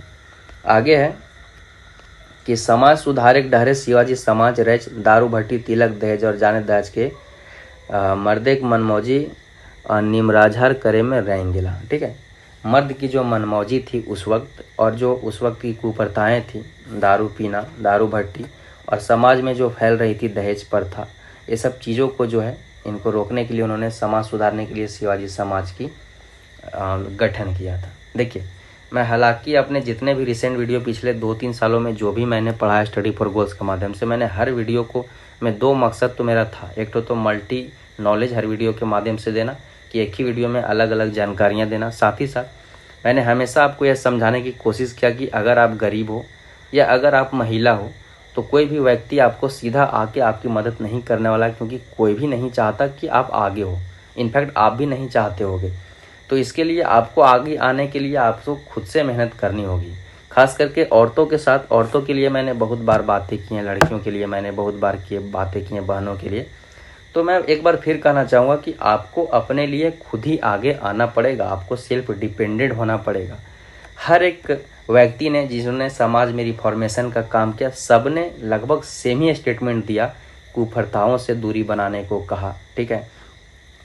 A: आगे है कि समाज सुधारक डहरे शिवाजी समाज रच दारू भट्टी तिलक दहेज और जाने दहेज के मर्दे मनमौजी निमराजहर करे में रहेंगेला। ठीक है, मर्द की जो मनमौजी थी उस वक्त और जो उस वक्त की कुप्रथाएं थी, दारू पीना, दारू भट्टी और समाज में जो फैल रही थी दहेज प्रथा, ये सब चीज़ों को जो है इनको रोकने के लिए उन्होंने समाज सुधारने के लिए शिवाजी समाज की गठन किया था। देखिए, मैं हालांकि अपने जितने भी रिसेंट वीडियो पिछले 2-3 सालों में जो भी मैंने पढ़ा है स्टडी फॉर गोल्स के माध्यम से, मैंने हर वीडियो को मैं 2 मकसद तो मेरा था। एक तो मल्टी नॉलेज हर वीडियो के माध्यम से देना कि एक ही वीडियो में अलग अलग जानकारियाँ देना। साथ ही साथ मैंने हमेशा आपको यह समझाने की कोशिश किया कि अगर आप गरीब हो या अगर आप महिला हो तो कोई भी व्यक्ति आपको सीधा आके आपकी मदद नहीं करने वाला, क्योंकि कोई भी नहीं चाहता कि आप आगे हो। इनफैक्ट आप भी नहीं चाहते होगे। तो इसके लिए आपको आगे आने के लिए आपको खुद से मेहनत करनी होगी। खास करके औरतों के साथ, औरतों के लिए मैंने बहुत बार बातें की हैं, लड़कियों के लिए मैंने बहुत बार बातें की हैं, बहनों के लिए। तो मैं एक बार फिर कहना चाहूँगा कि आपको अपने लिए खुद ही आगे आना पड़ेगा, आपको सेल्फ डिपेंडेंट होना पड़ेगा। हर एक व्यक्ति ने जिन्होंने समाज में रिफॉर्मेशन का काम किया, सब ने लगभग सेम ही स्टेटमेंट दिया, कुप्रथाओं से दूरी बनाने को कहा, ठीक है।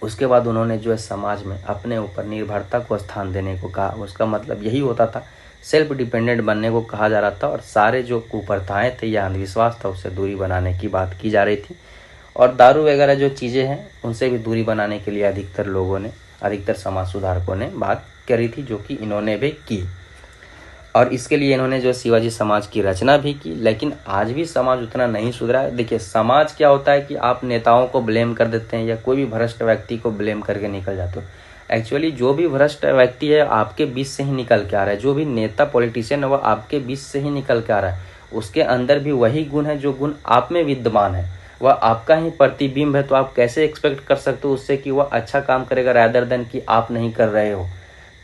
A: उसके बाद उन्होंने जो है समाज में अपने ऊपर निर्भरता को स्थान देने को कहा। उसका मतलब यही होता था, सेल्फ डिपेंडेंट बनने को कहा जा रहा था, और सारे जो कुप्रथाएं थे या अंधविश्वास था उससे दूरी बनाने की बात की जा रही थी। और दारू वगैरह जो चीज़ें हैं उनसे भी दूरी बनाने के लिए अधिकतर लोगों ने, अधिकतर समाज सुधारकों ने बात करी थी, जो कि इन्होंने भी की। और इसके लिए इन्होंने जो शिवाजी समाज की रचना भी की। लेकिन आज भी समाज उतना नहीं सुधरा है। देखिए, समाज क्या होता है कि आप नेताओं को ब्लेम कर देते हैं या कोई भी भ्रष्ट व्यक्ति को ब्लेम करके निकल जाते हो। एक्चुअली जो भी भ्रष्ट व्यक्ति है आपके बीच से ही निकल के आ रहा है, जो भी नेता पॉलिटिशियन है वो आपके बीच से ही निकल के आ रहा है। उसके अंदर भी वही गुण है जो गुण आप में विद्यमान है, वह आपका ही प्रतिबिंब है। तो आप कैसे एक्सपेक्ट कर सकते हो उससे कि वह अच्छा काम करेगा रादर देन कि आप नहीं कर रहे हो।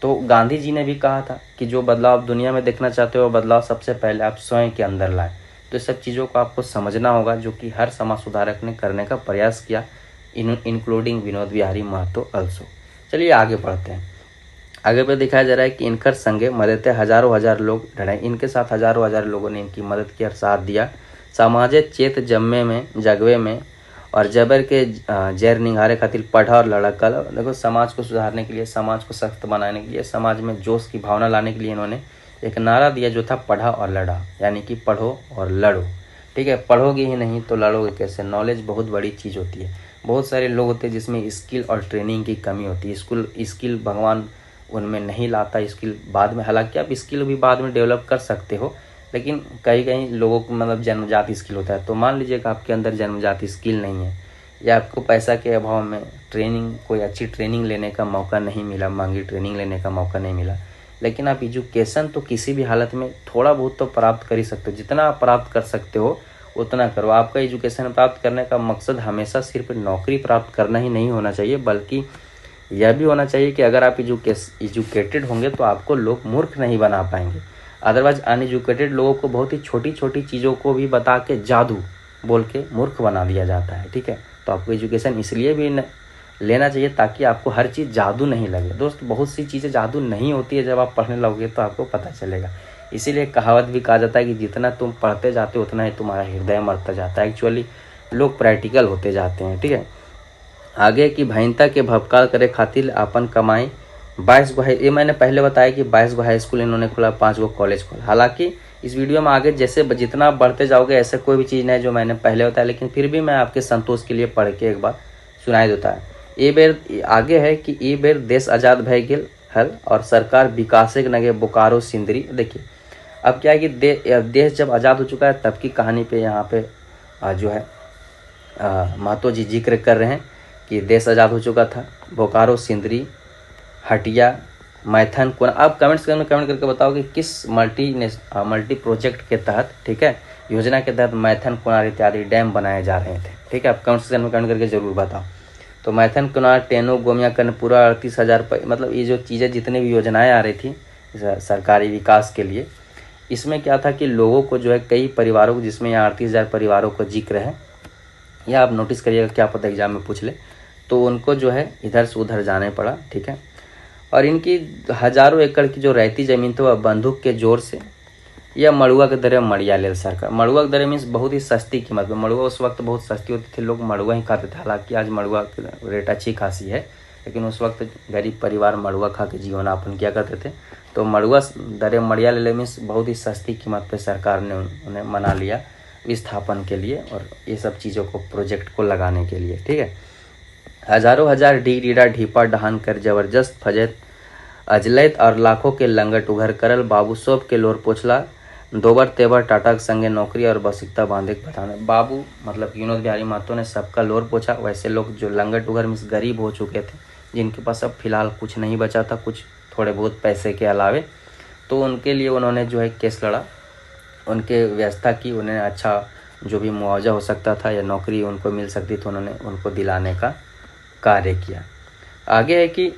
A: तो गांधी जी ने भी कहा था कि जो बदलाव आप दुनिया में देखना चाहते हो, बदलाव सबसे पहले आप स्वयं के अंदर लाएं। तो इस सब चीज़ों को आपको समझना होगा, जो कि हर समाज सुधारक ने करने का प्रयास किया, इंक्लूडिंग विनोद बिहारी महतो अल्सो। चलिए आगे बढ़ते हैं। आगे पे दिखाया जा रहा है कि इनकर संगे मददे हजारों हजार लोग लड़े, इनके साथ हजारों हजार लोगों ने इनकी मदद की और साथ दिया। समाजे चेत जम्मे में जगवे में और जबर के जैर निंगारे खातिर पढ़ा और लड़ा। कल देखो, समाज को सुधारने के लिए, समाज को सख्त बनाने के लिए, समाज में जोश की भावना लाने के लिए इन्होंने एक नारा दिया जो था पढ़ा और लड़ा, यानी कि पढ़ो और लड़ो, ठीक है। पढ़ोगे ही नहीं तो लड़ोगे कैसे। नॉलेज बहुत बड़ी चीज़ होती है। बहुत सारे लोग होते हैं जिसमें स्किल और ट्रेनिंग की कमी होती है। स्किल भगवान उनमें नहीं लाता, स्किल बाद में, हालांकि आप स्किल भी बाद में डेवलप कर सकते हो, लेकिन कहीं कहीं लोगों को मतलब जन्मजात स्किल होता है। तो मान लीजिए कि आपके अंदर जन्मजात स्किल नहीं है या आपको पैसा के अभाव में कोई अच्छी ट्रेनिंग लेने का मौका नहीं मिला, महंगी ट्रेनिंग लेने का मौका नहीं मिला, लेकिन आप एजुकेशन तो किसी भी हालत में थोड़ा बहुत तो प्राप्त कर ही सकते हो। जितना आप प्राप्त कर सकते हो उतना करो। आपका एजुकेशन प्राप्त करने का मकसद हमेशा सिर्फ नौकरी प्राप्त करना ही नहीं होना चाहिए, बल्कि यह भी होना चाहिए कि अगर आप एजुकेटेड होंगे तो आपको लोग मूर्ख नहीं बना पाएंगे। अदरवाइज अनएजुकेटेड लोगों को बहुत ही छोटी छोटी चीज़ों को भी बता के जादू बोल के मूर्ख बना दिया जाता है, ठीक है। तो आपको एजुकेशन इसलिए भी लेना चाहिए ताकि आपको हर चीज़ जादू नहीं लगे। दोस्त, बहुत सी चीज़ें जादू नहीं होती है, जब आप पढ़ने लगोगे तो आपको पता चलेगा। इसीलिए कहावत भी कहा जाता है कि जितना तुम पढ़ते जाते हो उतना ही तुम्हारा हृदय मरता जाता है। एक्चुअली लोग प्रैक्टिकल होते जाते हैं, ठीक है। आगे की भयंता के भवकाल करे खातिर अपन कमाई 22 गो है। ये मैंने पहले बताया कि 22 गो हाई स्कूल इन्होंने खोला, 5 गो कॉलेज खोला। हालांकि इस वीडियो में आगे जैसे जितना आप बढ़ते जाओगे ऐसे कोई भी चीज़ नहीं जो मैंने पहले बताया, लेकिन फिर भी मैं आपके संतोष के लिए पढ़ के एक बार सुनाई देता है। ये बेर आगे है कि ये बेर देश आज़ाद भय गेल हल और सरकार विकासे के नगे बोकारो सिंदरी। देखिए, अब क्या है कि देश जब आज़ाद हो चुका है तब की कहानी पे यहाँ पे जो है महतो जी जिक्र कर रहे हैं कि देश आज़ाद हो चुका था। बोकारो, सिंदरी, हटिया, मैथन, कोना। आप कमेंट करके बताओ कि किस मल्टी प्रोजेक्ट के तहत, ठीक है, योजना के तहत मैथन, कोनार इत्यादि डैम बनाए जा रहे थे, ठीक है। आप कमेंट करके जरूर बताओ। तो मैथन, कोनार, टेनो, गोमिया, कर्णपुरा 38,000, मतलब ये जो चीज़ें जितनी भी योजनाएं आ रही थी सरकारी विकास के लिए, इसमें क्या था कि लोगों को जो है कई परिवारों को, जिसमें यहाँ 38,000 परिवारों का जिक्र है, या आप नोटिस करिएगा, क्या पता एग्जाम में पूछ ले, तो उनको जो है इधर से उधर जाने पड़ा, ठीक है। और इनकी हजारों एकड़ की जो रहती ज़मीन थी वह बंदूक के जोर से या मड़ुआ के दरे मड़िया ले सरकार। मड़ुआ के दरे मीन्स बहुत ही सस्ती कीमत में। मड़ुआ उस वक्त बहुत सस्ती होती थी, लोग मड़ुआ ही खाते थे। हालांकि आज मड़ुआ की रेट अच्छी खासी है, लेकिन उस वक्त गरीब परिवार मड़ुआ खा के जीवन यापन किया करते थे। तो मड़ुआ दरे मड़िया ले मीन्स बहुत ही सस्ती कीमत पे सरकार ने उन्हें मना लिया, विस्थापन के लिए और ये सब चीज़ों को प्रोजेक्ट को लगाने के लिए। ठीक है, हजारों हजार ढीडीडा ढीपा डहान कर जबरदस्त फजत अजलैत और लाखों के लंगट उघर करल बाबू सोप के लोर पोछला दोबर तेबर टाटा के संगे नौकरी और बसिकता बांधे के बताने। बाबू मतलब विनोद बिहारी महतो ने सबका लोर पोछा। वैसे लोग जो लंगट उघर में गरीब हो चुके थे, जिनके पास अब फिलहाल कुछ नहीं बचा था, कुछ थोड़े बहुत पैसे के अलावे, तो उनके लिए उन्होंने जो है केस लड़ा, उनके व्यवस्था की, उन्हें अच्छा जो भी मुआवजा हो सकता था या नौकरी उनको मिल सकती थी उन्होंने उनको दिलाने का कार्य किया। आगे है कि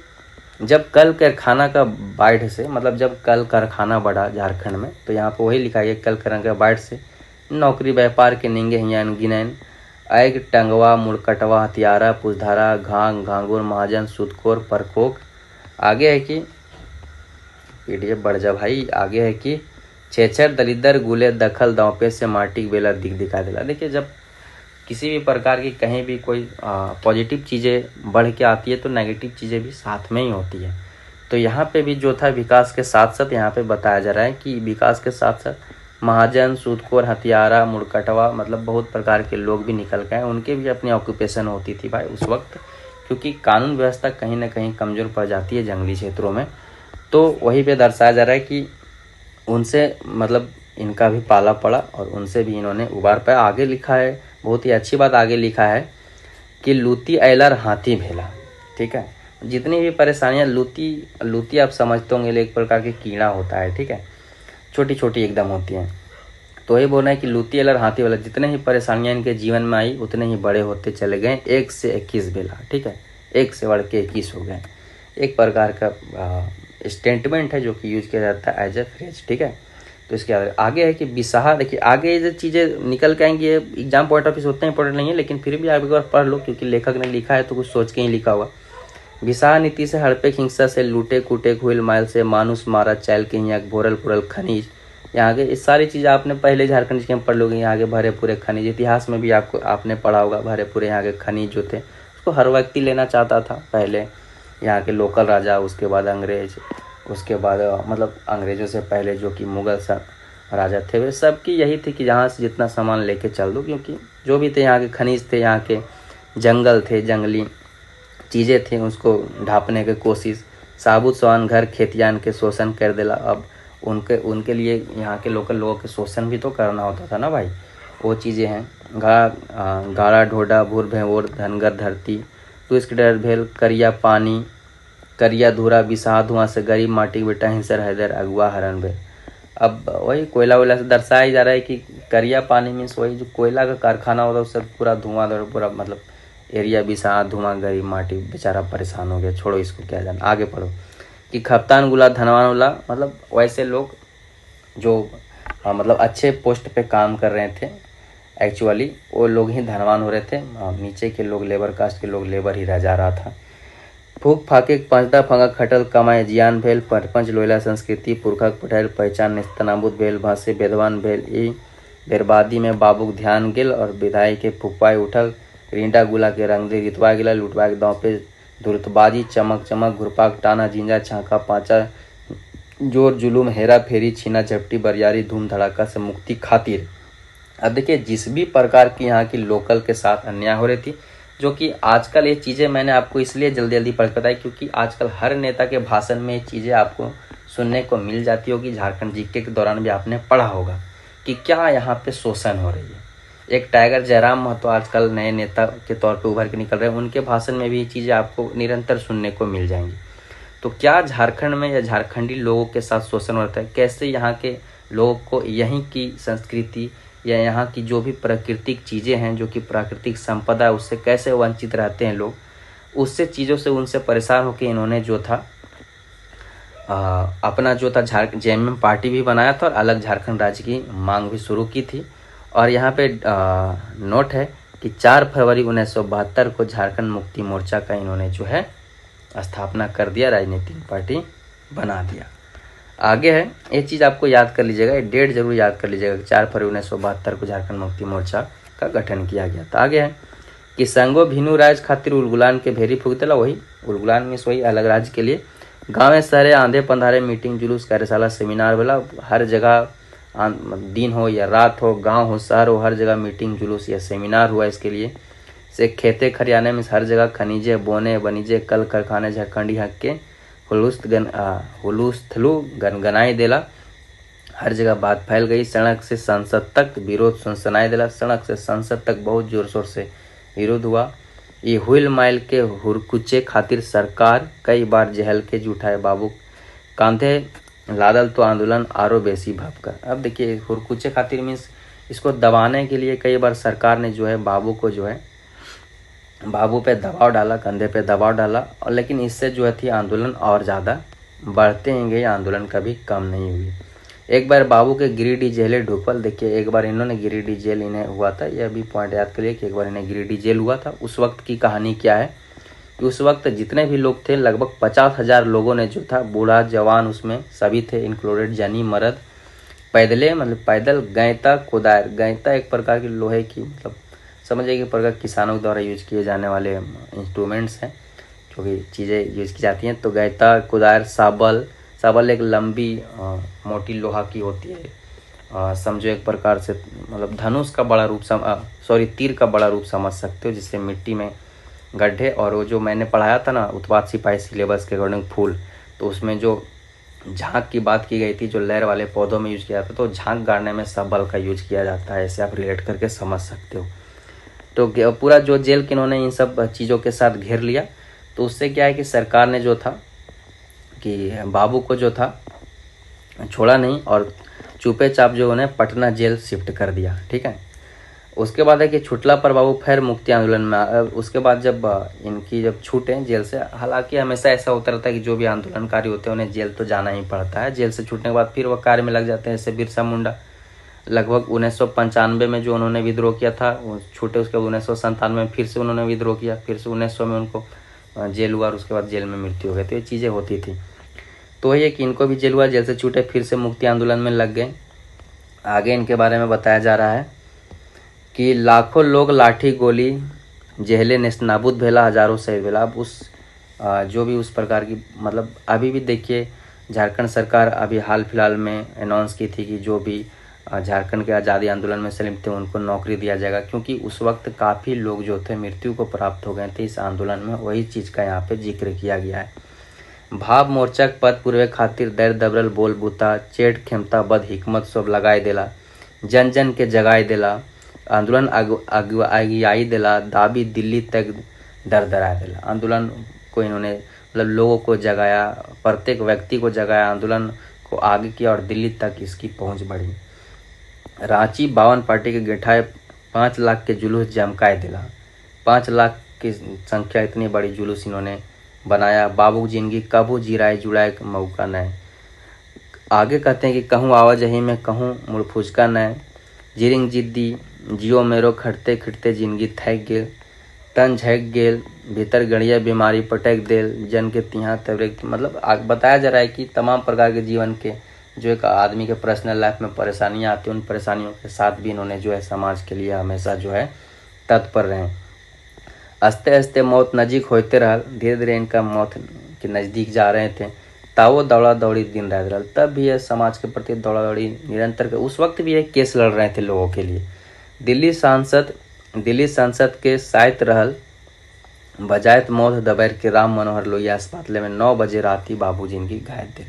A: जब कल कारखाना का बाढ़ से, मतलब जब कल कारखाना बढ़ा झारखंड में, तो यहाँ पर वही लिखा है कल कारखाना का बाढ़ से नौकरी व्यापार के निंगे हियान गिनैन ऐग टंगवा मुड़कटवा हथियारा पुजधारा घांग घांगुर महाजन सुदखोर परखोक। आगे है कि पीडीएफ बढ़ जा भाई। आगे है कि छेछर दलिदर गुले दखल दांपे से माटी बेला दिखा दिला। देखिए, जब किसी भी प्रकार की कहीं भी कोई पॉजिटिव चीज़ें बढ़ के आती है तो नेगेटिव चीज़ें भी साथ में ही होती है। तो यहाँ पे भी जो था विकास के साथ साथ यहाँ पे बताया जा रहा है कि विकास के साथ साथ महाजन सूदखोर हथियारा मुड़कटवा, मतलब बहुत प्रकार के लोग भी निकल गए, उनके भी अपनी ऑक्यूपेशन होती थी भाई उस वक्त, क्योंकि कानून व्यवस्था कहीं ना कहीं कमज़ोर पड़ जाती है जंगली क्षेत्रों में। तो वहीं पे दर्शाया जा रहा है कि उनसे मतलब इनका भी पाला पड़ा और उनसे भी इन्होंने उबार पाया। आगे लिखा है, बहुत ही अच्छी बात आगे लिखा है कि लूती ऐलर हाथी भेला। ठीक है, जितनी भी परेशानियां, लूती आप समझते होंगे एक प्रकार की कीड़ा होता है। ठीक है, छोटी छोटी एकदम होती हैं। तो ये बोलना है कि लूती ऐलर हाथी भेला, जितने ही परेशानियां इनके जीवन में आई उतने ही बड़े होते चले गए, 1 से 21 भेला। ठीक है, 1 से बढ़ के 21 हो गए। एक प्रकार का स्टेटमेंट है जो कि यूज किया जाता है एज ए फ्रेज। ठीक है, तो इसके आगे है कि बिसाहा। देखिए आगे जो चीज़ें निकल के आएंगी, ये एग्जाम पॉइंट ऑफ व्यू उतना इंपॉर्टेंट नहीं है, लेकिन फिर भी आप एक बार पढ़ लो क्योंकि लेखक ने लिखा है तो कुछ सोच के ही लिखा हुआ। बिसाहा नीति से हड़पे हिंसा से लूटे कूटे हुईल माइल से मानुस मारा चैल के यहाँ भोरल पुरल खनिज। यहाँ के ये सारी चीज़ें आपने पहले झारखंड के पढ़ लोगे। यहाँ के भरे पूरे खनिज, इतिहास में भी आपने पढ़ा होगा, भरे पूरे यहाँ के खनिज जो थे उसको हर व्यक्ति लेना चाहता था। पहले यहाँ के लोकल राजा, उसके बाद अंग्रेज, उसके बाद मतलब अंग्रेज़ों से पहले जो कि मुगल राजा थे, वे सबकी यही थी कि जहाँ से जितना सामान लेके चल दो, क्योंकि जो भी थे यहाँ के खनिज थे, यहाँ के जंगल थे, जंगली चीज़ें थी, उसको ढांपने की कोशिश। साबुत सवान घर खेतियान के शोषण कर देला। अब उनके लिए यहाँ के लोकल लोगों के शोषण भी तो करना होता था ना भाई, वो चीज़ें हैं। गाड़ा ढोडा भूर भेवोर धनगर धरती तो इसके डर भेल करिया पानी करिया धूरा बिसाहा धुआं से गरीब माटी बेटा हिंसर हैदर अगुआ हरन भेल। अब वही कोयला वोयला से दर्शाया जा रहा है कि करिया पानी मीन्स वही जो कोयला का कारखाना होता है उससे पूरा धुआं पूरा मतलब एरिया बिसाहा धुआं गरीब माटी बेचारा परेशान हो गया। छोड़ो इसको, क्या जाना, आगे पढ़ो। कि खपतान गुला धनवान वाला, मतलब वैसे लोग जो मतलब अच्छे पोस्ट पे काम कर रहे थे, एक्चुअली वो लोग ही धनवान हो रहे थे, नीचे के लोग लेबर कास्ट के लोग लेबर ही रह जा रहा था। फूक फाके पंचदा फंगा खटल कमाए जियान भेल पंच लोयला संस्कृति पुरखक पठाइल पहचान नेस्तनाबूत भेल भाषे बेदवान भेल ई बेरबादी में बाबूक ध्यान गेल और विधाई के फुकवाई उठल रींडा गुला के रंग दे रितवा गिला लुटवा के दाँव पे धुरतबाजी चमक चमक घुरपाक टाना झिंझा छाका पाँचा जोर जुलूम हेरा फेरी छीना झपटी बरियारी धूम धड़ाका से मुक्ति खातिर। अब देखिए, जिस भी प्रकार की यहाँ की लोकल के साथ अन्याय हो रही थी, जो कि आजकल ये चीज़ें मैंने आपको इसलिए जल्दी जल्दी पढ़ बताई क्योंकि आजकल हर नेता के भाषण में ये चीज़ें आपको सुनने को मिल जाती होगी। झारखंड जीके के दौरान भी आपने पढ़ा होगा कि क्या यहाँ पे शोषण हो रही है। एक टाइगर जयराम महतो आजकल नए नेता के तौर पे उभर के निकल रहे हैं, उनके भाषण में भी ये चीज़ें आपको निरंतर सुनने को मिल जाएंगी। तो क्या झारखंड में या झारखंडी लोगों के साथ शोषण होता है, कैसे यहाँ के लोगों को यहीं की संस्कृति या यहाँ की जो भी प्राकृतिक चीज़ें हैं, जो कि प्राकृतिक संपदा है, उससे कैसे वंचित रहते हैं लोग, उससे चीज़ों से उनसे परेशान होकर इन्होंने जो था अपना जो था जेएमएम पार्टी भी बनाया था और अलग झारखंड राज्य की मांग भी शुरू की थी। और यहाँ पे नोट है कि 4 फरवरी 1972 को झारखंड मुक्ति मोर्चा का इन्होंने जो है स्थापना कर दिया, राजनीतिक पार्टी बना दिया। आगे है, ये चीज़ आपको याद कर लीजिएगा, ये डेट जरूर याद कर लीजिएगा, 4 फरवरी 1972 को झारखंड मुक्ति मोर्चा का गठन किया गया था। आगे है कि संगो भिनु राज खातिर उलगुलान के भेरी फूकतेला, वही उलगुलान में वही अलग राज्य के लिए गाँव शहरे आंधे पंधारे मीटिंग जुलूस कार्यशाला सेमिनार वाला हर जगह दिन हो या रात हो, गांव हो शहर हो, हर जगह मीटिंग जुलूस या सेमिनार हुआ इसके लिए। से खेते खरियाने में हर जगह खनिजे बोने बनीजे कल कारखाने झारखंडी हक के हुलूस्थलू गनगनाई देला। हर जगह बात फैल गई। सड़क से संसद तक विरोध सनसनाई देला। सड़क से संसद तक बहुत जोर शोर से विरोध हुआ। ये हुल माइल के हुरकुचे खातिर सरकार कई बार जहल के जुठाए बाबू कांधे लादल तो आंदोलन आरो बेसी भपका। अब देखिए हुरकुचे खातिर मीन्स इसको दबाने के लिए कई बार सरकार ने जो है बाबू को जो है बाबू पे दबाव डाला, कंधे पे दबाव डाला, और लेकिन इससे जो है थी आंदोलन और ज़्यादा बढ़ते ही गए, आंदोलन कभी कम नहीं हुई। एक बार बाबू के गिरिडीह जेल ढुकल। देखिए एक बार इन्होंने गिरिडीह जेल इन्हें हुआ था, यह भी पॉइंट याद करिए कि एक बार इन्हें गिरिडीह जेल हुआ था। उस वक्त की कहानी क्या है कि उस वक्त जितने भी लोग थे लगभग 50,000 लोगों ने जो था, बूढ़ा जवान उसमें सभी थे इंक्लूडेड, जनी मर्द, पैदले मतलब पैदल गैंता कुदार। गैंता एक प्रकार की लोहे की मतलब समझिए कि प्रकार किसानों के द्वारा यूज किए जाने वाले इंस्ट्रूमेंट्स हैं, जो भी चीज़ें यूज की जाती हैं। तो गैंता कुदार साबल, साबल एक लंबी मोटी लोहा की होती है, समझो एक प्रकार से मतलब धनुष का बड़ा रूप तीर का बड़ा रूप समझ सकते हो, जिससे मिट्टी में गड्ढे। और वो जो मैंने पढ़ाया था ना उत्पाद सिपाही सिलेबस के अकॉर्डिंग फूल, तो उसमें जो झांक की बात की गई थी जो लहर वाले पौधों में यूज किया जाता है, तो झांक गाड़ने में सबल का यूज किया जाता है। ऐसे आप रिलेट करके समझ सकते हो। तो पूरा जो जेल के इन्होंने इन सब चीज़ों के साथ घेर लिया। तो उससे क्या है कि सरकार ने जो था कि बाबू को जो था छोड़ा नहीं और चुपे चाप जो उन्हें पटना जेल शिफ्ट कर दिया। ठीक है। उसके बाद है कि छुटला पर बाबू फिर मुक्ति आंदोलन में उसके बाद जब इनकी जब छूटे जेल से, हालांकि हमेशा ऐसा होता रहता है कि जो भी आंदोलनकारी होते हैं उन्हें जेल तो जाना ही पड़ता है। जेल से छूटने के बाद फिर वह कार्य में लग जाते हैं। जैसे बिरसा मुंडा लगभग 1995 में जो उन्होंने विद्रोह किया था वो छूटे, उसके बाद 1997 में फिर से उन्होंने विद्रोह किया, फिर से 1900 में उनको जेल हुआ और उसके बाद जेल में मृत्यु हो गई। तो ये चीज़ें होती थी। तो ये कि इनको भी जेल हुआ, जेल से छूटे, फिर से मुक्ति आंदोलन में लग गए। आगे इनके बारे में बताया जा रहा है कि लाखों लोग लाठी गोली जेहले नेस्तनाबूद भेला, हजारों शहीद भेला। अब उस जो भी उस प्रकार की मतलब अभी भी देखिए झारखंड सरकार अभी हाल फिलहाल में अनाउंस की थी कि जो भी झारखंड के आज़ादी आंदोलन में शामिल थे उनको नौकरी दिया जाएगा, क्योंकि उस वक्त काफ़ी लोग जो थे मृत्यु को प्राप्त हो गए थे इस आंदोलन में। वही चीज़ का यहाँ पे जिक्र किया गया है। भाव मोर्चक पद पूर्वे खातिर दैर दबरल बोल बूता चेट खेमता बद हिकमत सब लगाए देला, जन जन के जगाए देला, आंदोलन आगियाई देला, दाबी दिल्ली तक दर दराए देला। आंदोलन को इन्होंने मतलब लोगों को जगाया, प्रत्येक व्यक्ति को जगाया, आंदोलन को आगे किया और दिल्ली तक इसकी पहुंच बढ़ी। रांची 52 पार्टी के गिठाए 5 लाख के जुलूस जमकाए दिला। 5 लाख की संख्या इतनी बड़ी जुलूस इन्होंने बनाया। बाबू जिंदगी कबू जिराए जुड़ाए मौका न। आगे कहते हैं कि कहूँ आवाजही में कहूँ मुड़ फुचका न, जिरिंग जिद्दी जियो मेरो खटते खिटते जिंदगी थक गेल, तन झक गेल, भीतर गड़िया बीमारी पटक देल, जन के तिहा तबरे। मतलब बताया जा रहा है कि तमाम प्रकार के जीवन के जो एक आदमी के पर्सनल लाइफ में परेशानियां आती हैं, उन परेशानियों के साथ भी इन्होंने जो है समाज के लिए हमेशा जो है तत्पर रहे। आस्ते आस्ते मौत नजीक होते रहा, धीरे धीरे इनका मौत के नज़दीक जा रहे थे। तावो दौड़ा दौड़ी दिन रात रहा, तब भी यह समाज के प्रति दौड़ा दौड़ी निरंतर। उस वक्त भी यह केस लड़ रहे थे लोगों के लिए। दिल्ली सांसद के साइत रहल बजायत मौत दबैर के राम मनोहर लोहिया अस्पताल में 9 बजे रात ही बाबू जिनकी घायल थे।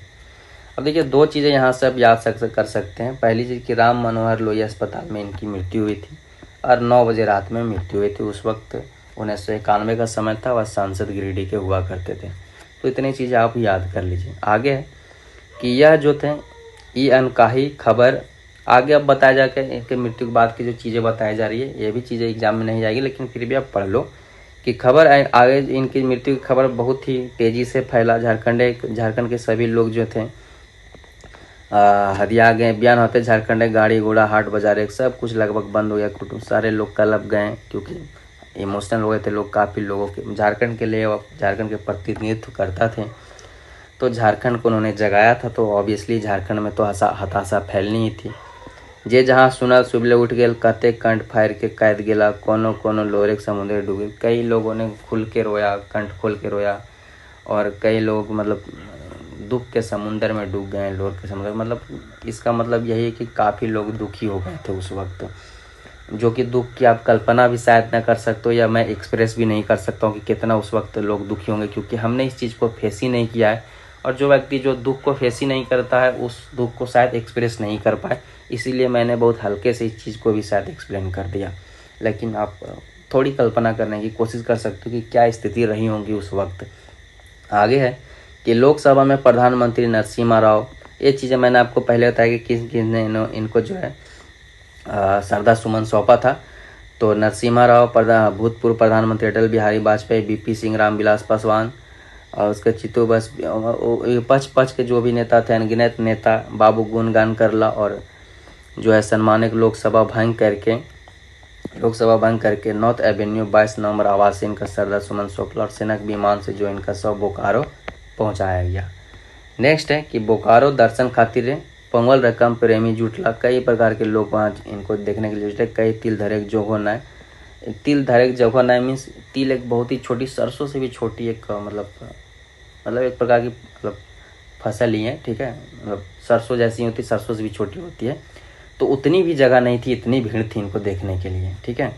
A: अब देखिए 2 चीज़ें यहाँ से आप याद कर सकते हैं। पहली चीज़ कि राम मनोहर लोहिया अस्पताल में इनकी मृत्यु हुई थी और 9 बजे रात में मृत्यु हुई थी। उस वक्त 1991 का समय था, वह सांसद गिरिडीह के हुआ करते थे। तो इतनी चीज़ें आप याद कर लीजिए। आगे है कि यह जो थे ये अनकाही खबर आगे अब बताया जाकर इनके मृत्यु के बाद की जो चीज़ें बताई जा रही है, ये भी चीज़ें एग्जाम में नहीं जाएगी, लेकिन फिर भी आप पढ़ लो कि खबर आगे इनकी मृत्यु की खबर बहुत ही तेज़ी से फैला। झारखंड के सभी लोग जो थे हदिया गए। बयान होते झारखंड गाड़ी घोड़ा हाट बाजार सब कुछ लगभग बंद हो गया। कुटुंब सारे लोग कलब गए क्योंकि इमोशनल हो गए थे लोग। काफ़ी लोगों के झारखंड के लिए झारखंड के प्रतिनिधित्व करता थे, तो झारखंड को उन्होंने जगाया था। तो ऑब्वियसली झारखंड में तो हताशा फैलनी ही थी। जे जहाँ सुनल सुबले उठ गेल, कते कंठ फाड़ के कैद गेला, कोनो कोनो लोरे के समुद्र डूबे। कई लोगों ने खुल के रोया, कंठ खोल के रोया, और कई लोग मतलब दुख के समुंदर में डूब गए, लोर के समुंदर, मतलब इसका मतलब यही है कि काफ़ी लोग दुखी हो गए थे उस वक्त, जो कि दुख की आप कल्पना भी शायद न कर सकते हो, या मैं एक्सप्रेस भी नहीं कर सकता हूँ कि कितना उस वक्त लोग दुखी होंगे, क्योंकि हमने इस चीज़ को फेस ही नहीं किया है। और जो व्यक्ति जो दुख को फेस ही नहीं करता है उस दुख को शायद एक्सप्रेस नहीं कर पाए, इसीलिए मैंने बहुत हल्के से इस चीज़ को भी शायद एक्सप्लेन कर दिया। लेकिन आप थोड़ी कल्पना करने की कोशिश कर सकते हो कि क्या स्थिति रही होंगी उस वक्त। आगे है कि लोकसभा में प्रधानमंत्री नरसिम्हा राव, ये चीज़ें मैंने आपको पहले बताया कि किस किस ने इनको जो है श्रद्धा सुमन सौंपा था। तो नरसिम्हा राव, भूतपूर्व प्रधानमंत्री अटल बिहारी वाजपेयी, बीपी सिंह, रामविलास पासवान, और उसके चित्तो बस पक्ष के जो भी नेता थे, अनगिनत नेता, बाबू गुणगान करला, और जो है सम्मानित लोकसभा भंग करके नॉर्थ एवेन्यू 22 नवंबर आवास से इनका श्रद्धा सुमन सौंपला, और सेनक विमान से जो इनका शव बोकारो पहुंचाया गया। नेक्स्ट है कि बोकारो दर्शन खातिर पंगल रकम प्रेमी जुटला, कई प्रकार के लोग वहाँ इनको देखने के लिए जुटे। कई तिल धरेक जोगो नाय, मीन्स तिल एक बहुत ही छोटी, सरसों से भी छोटी एक मतलब एक प्रकार की फसल ही है, ठीक है, मतलब सरसों जैसी होती, सरसों से भी छोटी होती है। तो उतनी भी जगह नहीं थी, इतनी भीड़ थी इनको देखने के लिए, ठीक है।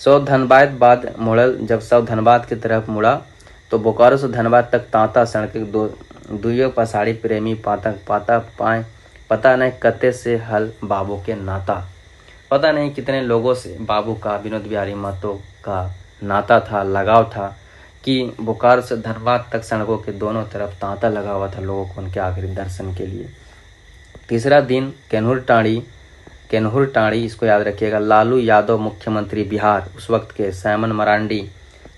A: सौ धनबाद बाद मुड़ल, जब सौ धनबाद की तरफ मुड़ा तो बोकारो से धनबाद तक तांता सड़क दुइयों पसाड़ी प्रेमी पातक पाता पाए, पता नहीं कते से हल बाबू के नाता, पता नहीं कितने लोगों से बाबू का, विनोद बिहारी महतो का नाता था, लगाव था, कि बोकारो से धनबाद तक सड़कों के दोनों तरफ तांता लगा हुआ था लोगों को उनके आखिरी दर्शन के लिए। तीसरा दिन केनहुर टाड़ी, इसको याद रखिएगा। लालू यादव मुख्यमंत्री बिहार, उस वक्त के सैमन मरांडी,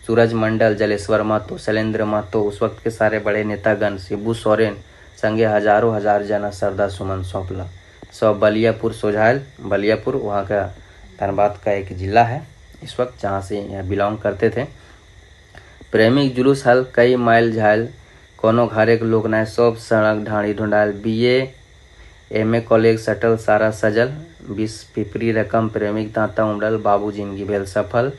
A: सूरज मंडल, जलेश्वर महतो, शैलेंद्र महतो, उस वक्त के सारे बड़े नेतागण, शिबू सोरेन संगे हजारों हजार जना श्रद्धा सुमन सौंपला। सब बलियापुर सोझायल, बलियापुर वहाँ का धनबाद का एक जिला है इस वक्त, जहाँ से यह बिलोंग करते थे। प्रेमिक जुलूस हल कई माइल झायल, कोनो घरे के लोग नाय, सब सड़क ढाणी ढूंढायल, BA MA कॉलेज सटल सारा सजल, 20 पिपरी रकम प्रेमिक दांता उमड़ल, बाबू जिंदगी भेल सफल,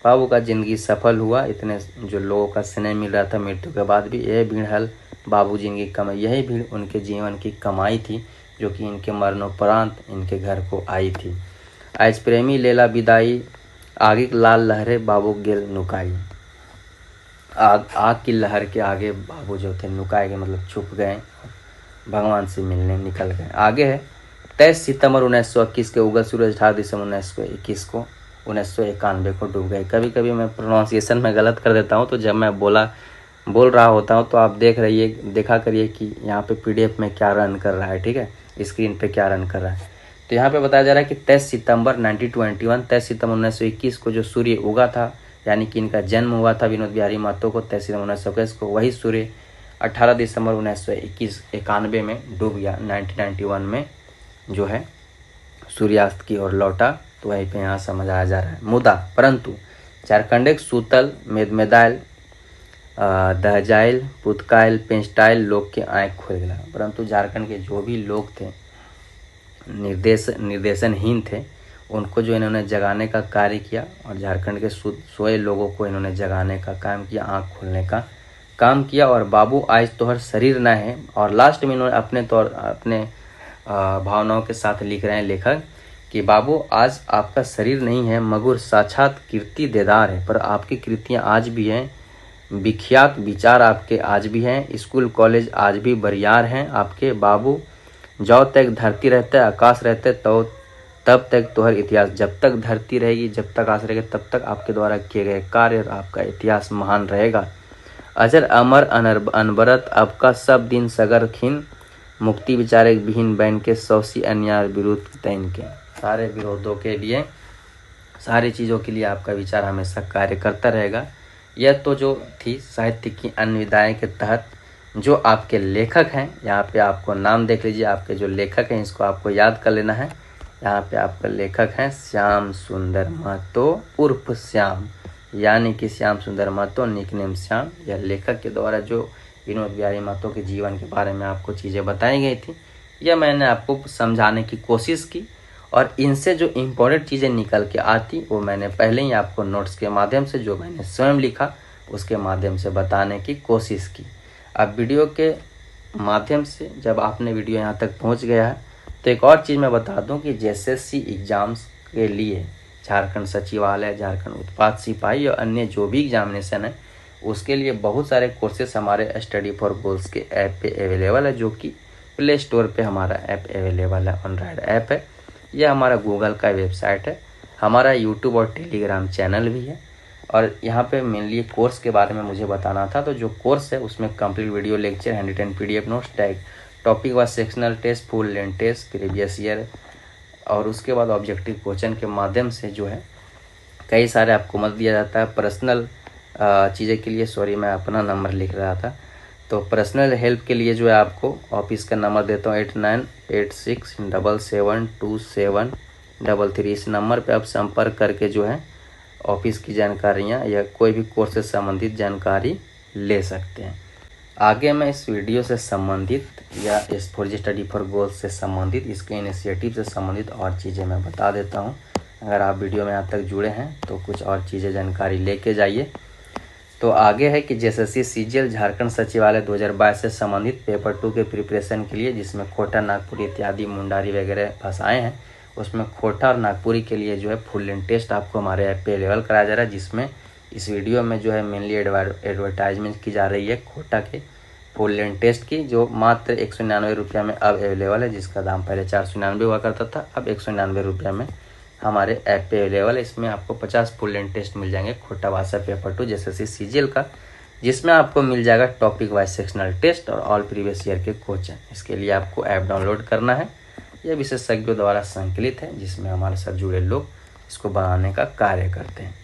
A: बाबू का जिंदगी सफल हुआ। इतने जो लोगों का स्नेह मिल रहा था मृत्यु के बाद भी, यह भीड़ हल बाबू जिंदगी कमाई, यही भीड़ उनके जीवन की कमाई थी, जो कि इनके मरणोपरांत इनके घर को आई थी। आज प्रेमी लेला विदाई, आगे लाल लहरे बाबू गेल नुकाई, आग की लहर के आगे बाबू जो थे नुकाए गए, मतलब छुप गए, भगवान से मिलने निकल गए। आगे है 23 सितंबर 1921 के उगल सूरज 18 दिसंबर 1991 को डूब गए। कभी कभी मैं प्रोनाउंसिएशन में गलत कर देता हूँ, तो जब मैं बोल रहा होता हूँ तो आप देखा करिए कि यहाँ पे PDF में क्या रन कर रहा है, ठीक है, स्क्रीन पे क्या रन कर रहा है। तो यहाँ पे बताया जा रहा है कि 23 सितंबर 1921 को जो सूर्य उगा था, यानी कि इनका जन्म हुआ था विनोद बिहारी महतो को 23 सितंबर 1921 को, वही सूर्य 18 दिसंबर 1991 में डूब गया। 1991 में जो है सूर्यास्त की ओर लौटा, तो वहीं पे यहाँ समझाया जा रहा है। मुदा परंतु झारखंड के सूतल मेदमेदाइल दहजाइल पुतकाइल पेंस्टाइल लोग के आँख खुल गया, परंतु झारखंड के जो भी लोग थे निर्देशनहीन थे, उनको जो इन्होंने जगाने का कार्य किया, और झारखंड के सोए लोगों को इन्होंने जगाने का काम किया, आँख खोलने का काम किया। और बाबू आज तोहर शरीर न है, और लास्ट में इन्होंने अपने भावनाओं के साथ लिख रहे हैं लेखक कि बाबू आज आपका शरीर नहीं है, मगर साक्षात कीर्ति देदार है, पर आपकी कृतियाँ आज भी हैं, विख्यात विचार आपके आज भी हैं, स्कूल कॉलेज आज भी बरियार हैं आपके। बाबू जब तक धरती रहता है आकाश रहते तो तब तक तोहर इतिहास, जब तक धरती रहेगी, जब तक आकाश रहेगा, तब तक आपके द्वारा किए गए कार्य और आपका इतिहास महान रहेगा। अजर अमर अनबरत आपका सब दिन सगर खिन, मुक्ति विचारे विहीन बैन के सौसी अन्याय विरोध तैन के, सारे विरोधों के लिए, सारी चीज़ों के लिए आपका विचार हमेशा कार्य करता रहेगा। यह तो जो थी साहित्य की अन्य विधाएँ के तहत जो आपके लेखक हैं, यहाँ पे आपको नाम देख लीजिए, आपके जो लेखक हैं इसको आपको याद कर लेना है। यहाँ पे आपका लेखक हैं श्याम सुंदर महतो उर्फ श्याम, यानी कि श्याम सुंदर महतो निकनेम श्याम। यह लेखक के द्वारा जो विनोद बिहारी महतो के जीवन के बारे में आपको चीज़ें बताई गई थी, यह मैंने आपको समझाने की कोशिश की, और इनसे जो इम्पोर्टेंट चीज़ें निकल के आती वो मैंने पहले ही आपको नोट्स के माध्यम से, जो मैंने स्वयं लिखा उसके माध्यम से बताने की कोशिश की। अब वीडियो के माध्यम से जब आपने वीडियो यहाँ तक पहुँच गया है तो एक और चीज़ मैं बता दूँ कि JSSC एग्ज़ाम्स के लिए झारखंड सचिवालय, झारखंड उत्पाद सिपाही और अन्य जो भी एग्जामिनेशन है उसके लिए बहुत सारे कोर्सेस हमारे स्टडी फॉर गोल्स के ऐप पे अवेलेबल है, जो कि प्ले स्टोर पे हमारा ऐप अवेलेबल है। एंड्रॉयड ऐप है, यह हमारा गूगल का वेबसाइट है, हमारा यूट्यूब और टेलीग्राम चैनल भी है। और यहाँ पे मेनली कोर्स के बारे में मुझे बताना था, तो जो कोर्स है उसमें complete video lecture, hand PDF notes, tag topic wise sectional test, full length test, previous year और उसके बाद ऑब्जेक्टिव क्वेश्चन के माध्यम से जो है कई सारे आपको मदद दिया जाता है। पर्सनल चीज़ें के लिए, सॉरी मैं अपना नंबर लिख रहा था, तो पर्सनल हेल्प के लिए जो है आपको ऑफिस का नंबर देता हूँ 8986772733। इस नंबर पे आप संपर्क करके जो है ऑफिस की जानकारियाँ या कोई भी कोर्स से संबंधित जानकारी ले सकते हैं। आगे मैं इस वीडियो से संबंधित या इस फॉर स्टडी फॉर गोल्स से संबंधित, इसके इनिशिएटिव से संबंधित और चीज़ें मैं बता देता हूँ। अगर आप वीडियो में यहाँ तक जुड़े हैं तो कुछ और चीज़ें जानकारी लेके जाइए। तो आगे है कि JSSC CGL झारखंड सचिवालय 2022 से संबंधित पेपर 2 के प्रिपरेशन के लिए, जिसमें खोटा, नागपुरी इत्यादि मुंडारी वगैरह भाषाएँ हैं, उसमें खोटा और नागपुरी के लिए जो है फुल लेंथ टेस्ट आपको हमारे ऐप पे अवेलेबल कराया जा रहा है, जिसमें इस वीडियो में जो है मेनली एडवर्टाइजमेंट की जा रही है खोटा के फुल लेंथ टेस्ट की, जो मात्र 199 रुपये में अब अवेलेबल है, जिसका दाम पहले 499 हुआ करता था, अब 199 रुपये में हमारे ऐप पे अवेलेबल है। इसमें आपको 50 फुल लेंथ टेस्ट मिल जाएंगे खोटा भाषा पेपर 2 JSSC CGL का, जिसमें आपको मिल जाएगा टॉपिक वाइज सेक्शनल टेस्ट और ऑल प्रीवियस ईयर के क्वेश्चन। इसके लिए आपको ऐप डाउनलोड करना है, यह विशेषज्ञों द्वारा संकलित है, जिसमें हमारे साथ जुड़े लोग इसको बनाने का कार्य करते हैं।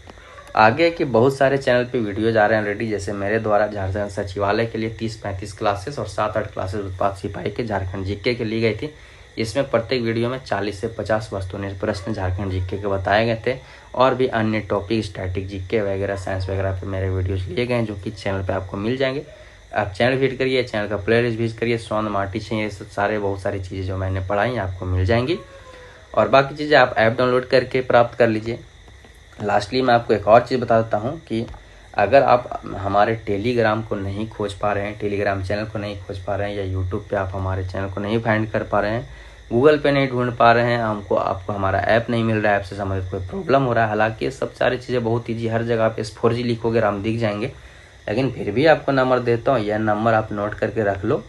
A: आगे कि बहुत सारे चैनल पे वीडियोज आ रहे हैं ऑलरेडी, जैसे मेरे द्वारा झारखंड सचिवालय के लिए 30-35 क्लासेस और 7-8 क्लासेस उत्पाद सिपाही के झारखंड GK के ली गई थी। इसमें प्रत्येक वीडियो में 40 से 50 वस्तुनिष्ठ प्रश्न झारखंड GK के बताए गए थे, और भी अन्य टॉपिक स्टैटिक GK वगैरह, साइंस वगैरह पे मेरे वीडियोज लिए गए हैं, जो कि चैनल पे आपको मिल जाएंगे। आप चैनल विजिट करिए, चैनल का प्लेलिस्ट विजिट करिए, सोन माटी चाहिए, सारे बहुत सारी चीज़ें जो मैंने पढ़ाई आपको मिल जाएंगी, और बाकी चीज़ें आप ऐप डाउनलोड करके प्राप्त कर लीजिए। लास्टली मैं आपको एक और चीज़ बता देता हूँ कि अगर आप हमारे टेलीग्राम को नहीं खोज पा रहे हैं, टेलीग्राम चैनल को नहीं खोज पा रहे हैं, या यूट्यूब पे आप हमारे चैनल को नहीं फाइंड कर पा रहे हैं, गूगल पे नहीं ढूंढ पा रहे हैं, आपको हमारा ऐप नहीं मिल रहा है, ऐप से संबंधित कोई प्रॉब्लम हो रहा है, हालांकि ये सब सारी चीज़ें बहुत ईजी, हर जगह आप S4G लिखोगे हम दिख जाएंगे, लेकिन फिर भी आपको नंबर देता हूँ, यह नंबर आप नोट करके रख लो।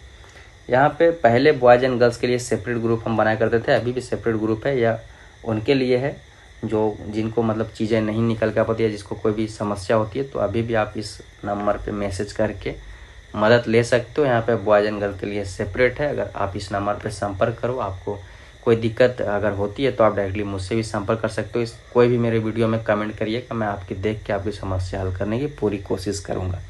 A: यहाँ पे पहले बॉयज़ एंड गर्ल्स के लिए सेपरेट ग्रुप हम बनाया करते थे, अभी भी सेपरेट ग्रुप है, या उनके लिए है जो जिनको मतलब चीज़ें नहीं निकल कर पाती है, जिसको कोई भी समस्या होती है, तो अभी भी आप इस नंबर पे मैसेज करके मदद ले सकते हो। यहाँ पे बॉयज़ एंड गर्ल के लिए सेपरेट है, अगर आप इस नंबर पे संपर्क करो, आपको कोई दिक्कत अगर होती है तो आप डायरेक्टली मुझसे भी संपर्क कर सकते हो। इस कोई भी मेरे वीडियो में कमेंट करिएगा, मैं आपकी देख के आपकी समस्या हल करने की पूरी कोशिश करूँगा।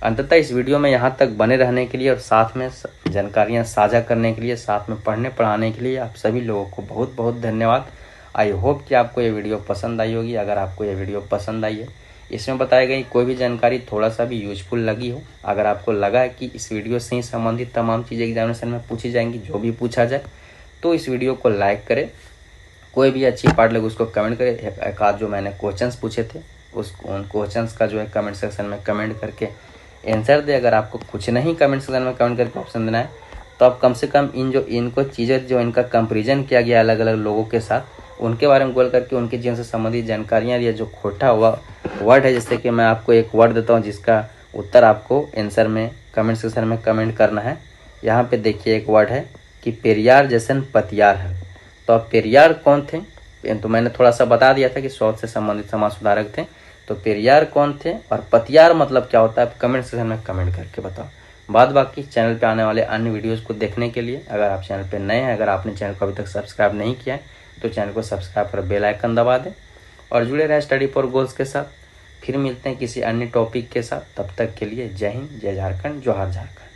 A: अंततः इस वीडियो में यहाँ तक बने रहने के लिए और साथ में जानकारियाँ साझा करने के लिए, साथ में पढ़ने पढ़ाने के लिए आप सभी लोगों को बहुत बहुत धन्यवाद। आई होप कि आपको ये वीडियो पसंद आई होगी। अगर आपको ये वीडियो पसंद आई है, इसमें बताई गई कोई भी जानकारी थोड़ा सा भी यूजफुल लगी हो, अगर आपको लगा है कि इस वीडियो से ही संबंधित तमाम चीज़ें एग्जामिनेशन में पूछी जाएंगी, जो भी पूछा जाए, तो इस वीडियो को लाइक करें। कोई भी अच्छी पार्ट लगे उसको कमेंट करें। एक आध जो मैंने क्वेश्चंस पूछे थे उन क्वेश्चंस का जो है कमेंट सेक्शन में कमेंट करके आंसर दे। अगर आपको कुछ नहीं कमेंट सेक्शन में कमेंट करके ऑप्शन देना है, तो आप कम से कम इनको चीज़ें जो इनका कंपेरिजन किया गया अलग अलग लोगों के साथ, उनके बारे में गोल करके उनके जीवन से संबंधित जानकारियाँ, या जो खोटा हुआ वर्ड है, जैसे कि मैं आपको एक वर्ड देता हूँ जिसका उत्तर आपको आंसर में कमेंट सेक्शन में कमेंट करना है। यहाँ पे देखिए एक वर्ड है कि पेरियार जैसन पतियार है। तो अब पेरियार कौन थे, तो मैंने थोड़ा सा बता दिया था कि शौच से संबंधित समाज सुधारक थे। तो पेरियार कौन थे और पतियार मतलब क्या होता है, आप कमेंट सेक्शन में कमेंट करके बताओ। बाद बाकी चैनल पे आने वाले अन्य वीडियोस को देखने के लिए, अगर आप चैनल पे नए हैं, अगर आपने चैनल को अभी तक सब्सक्राइब नहीं किया है, तो चैनल को सब्सक्राइब कर बेल आइकन दबा दें और जुड़े रहें स्टडी फॉर गोल्स के साथ। फिर मिलते हैं किसी अन्य टॉपिक के साथ, तब तक के लिए जय हिंद, जय झारखंड, जोहार झारखंड।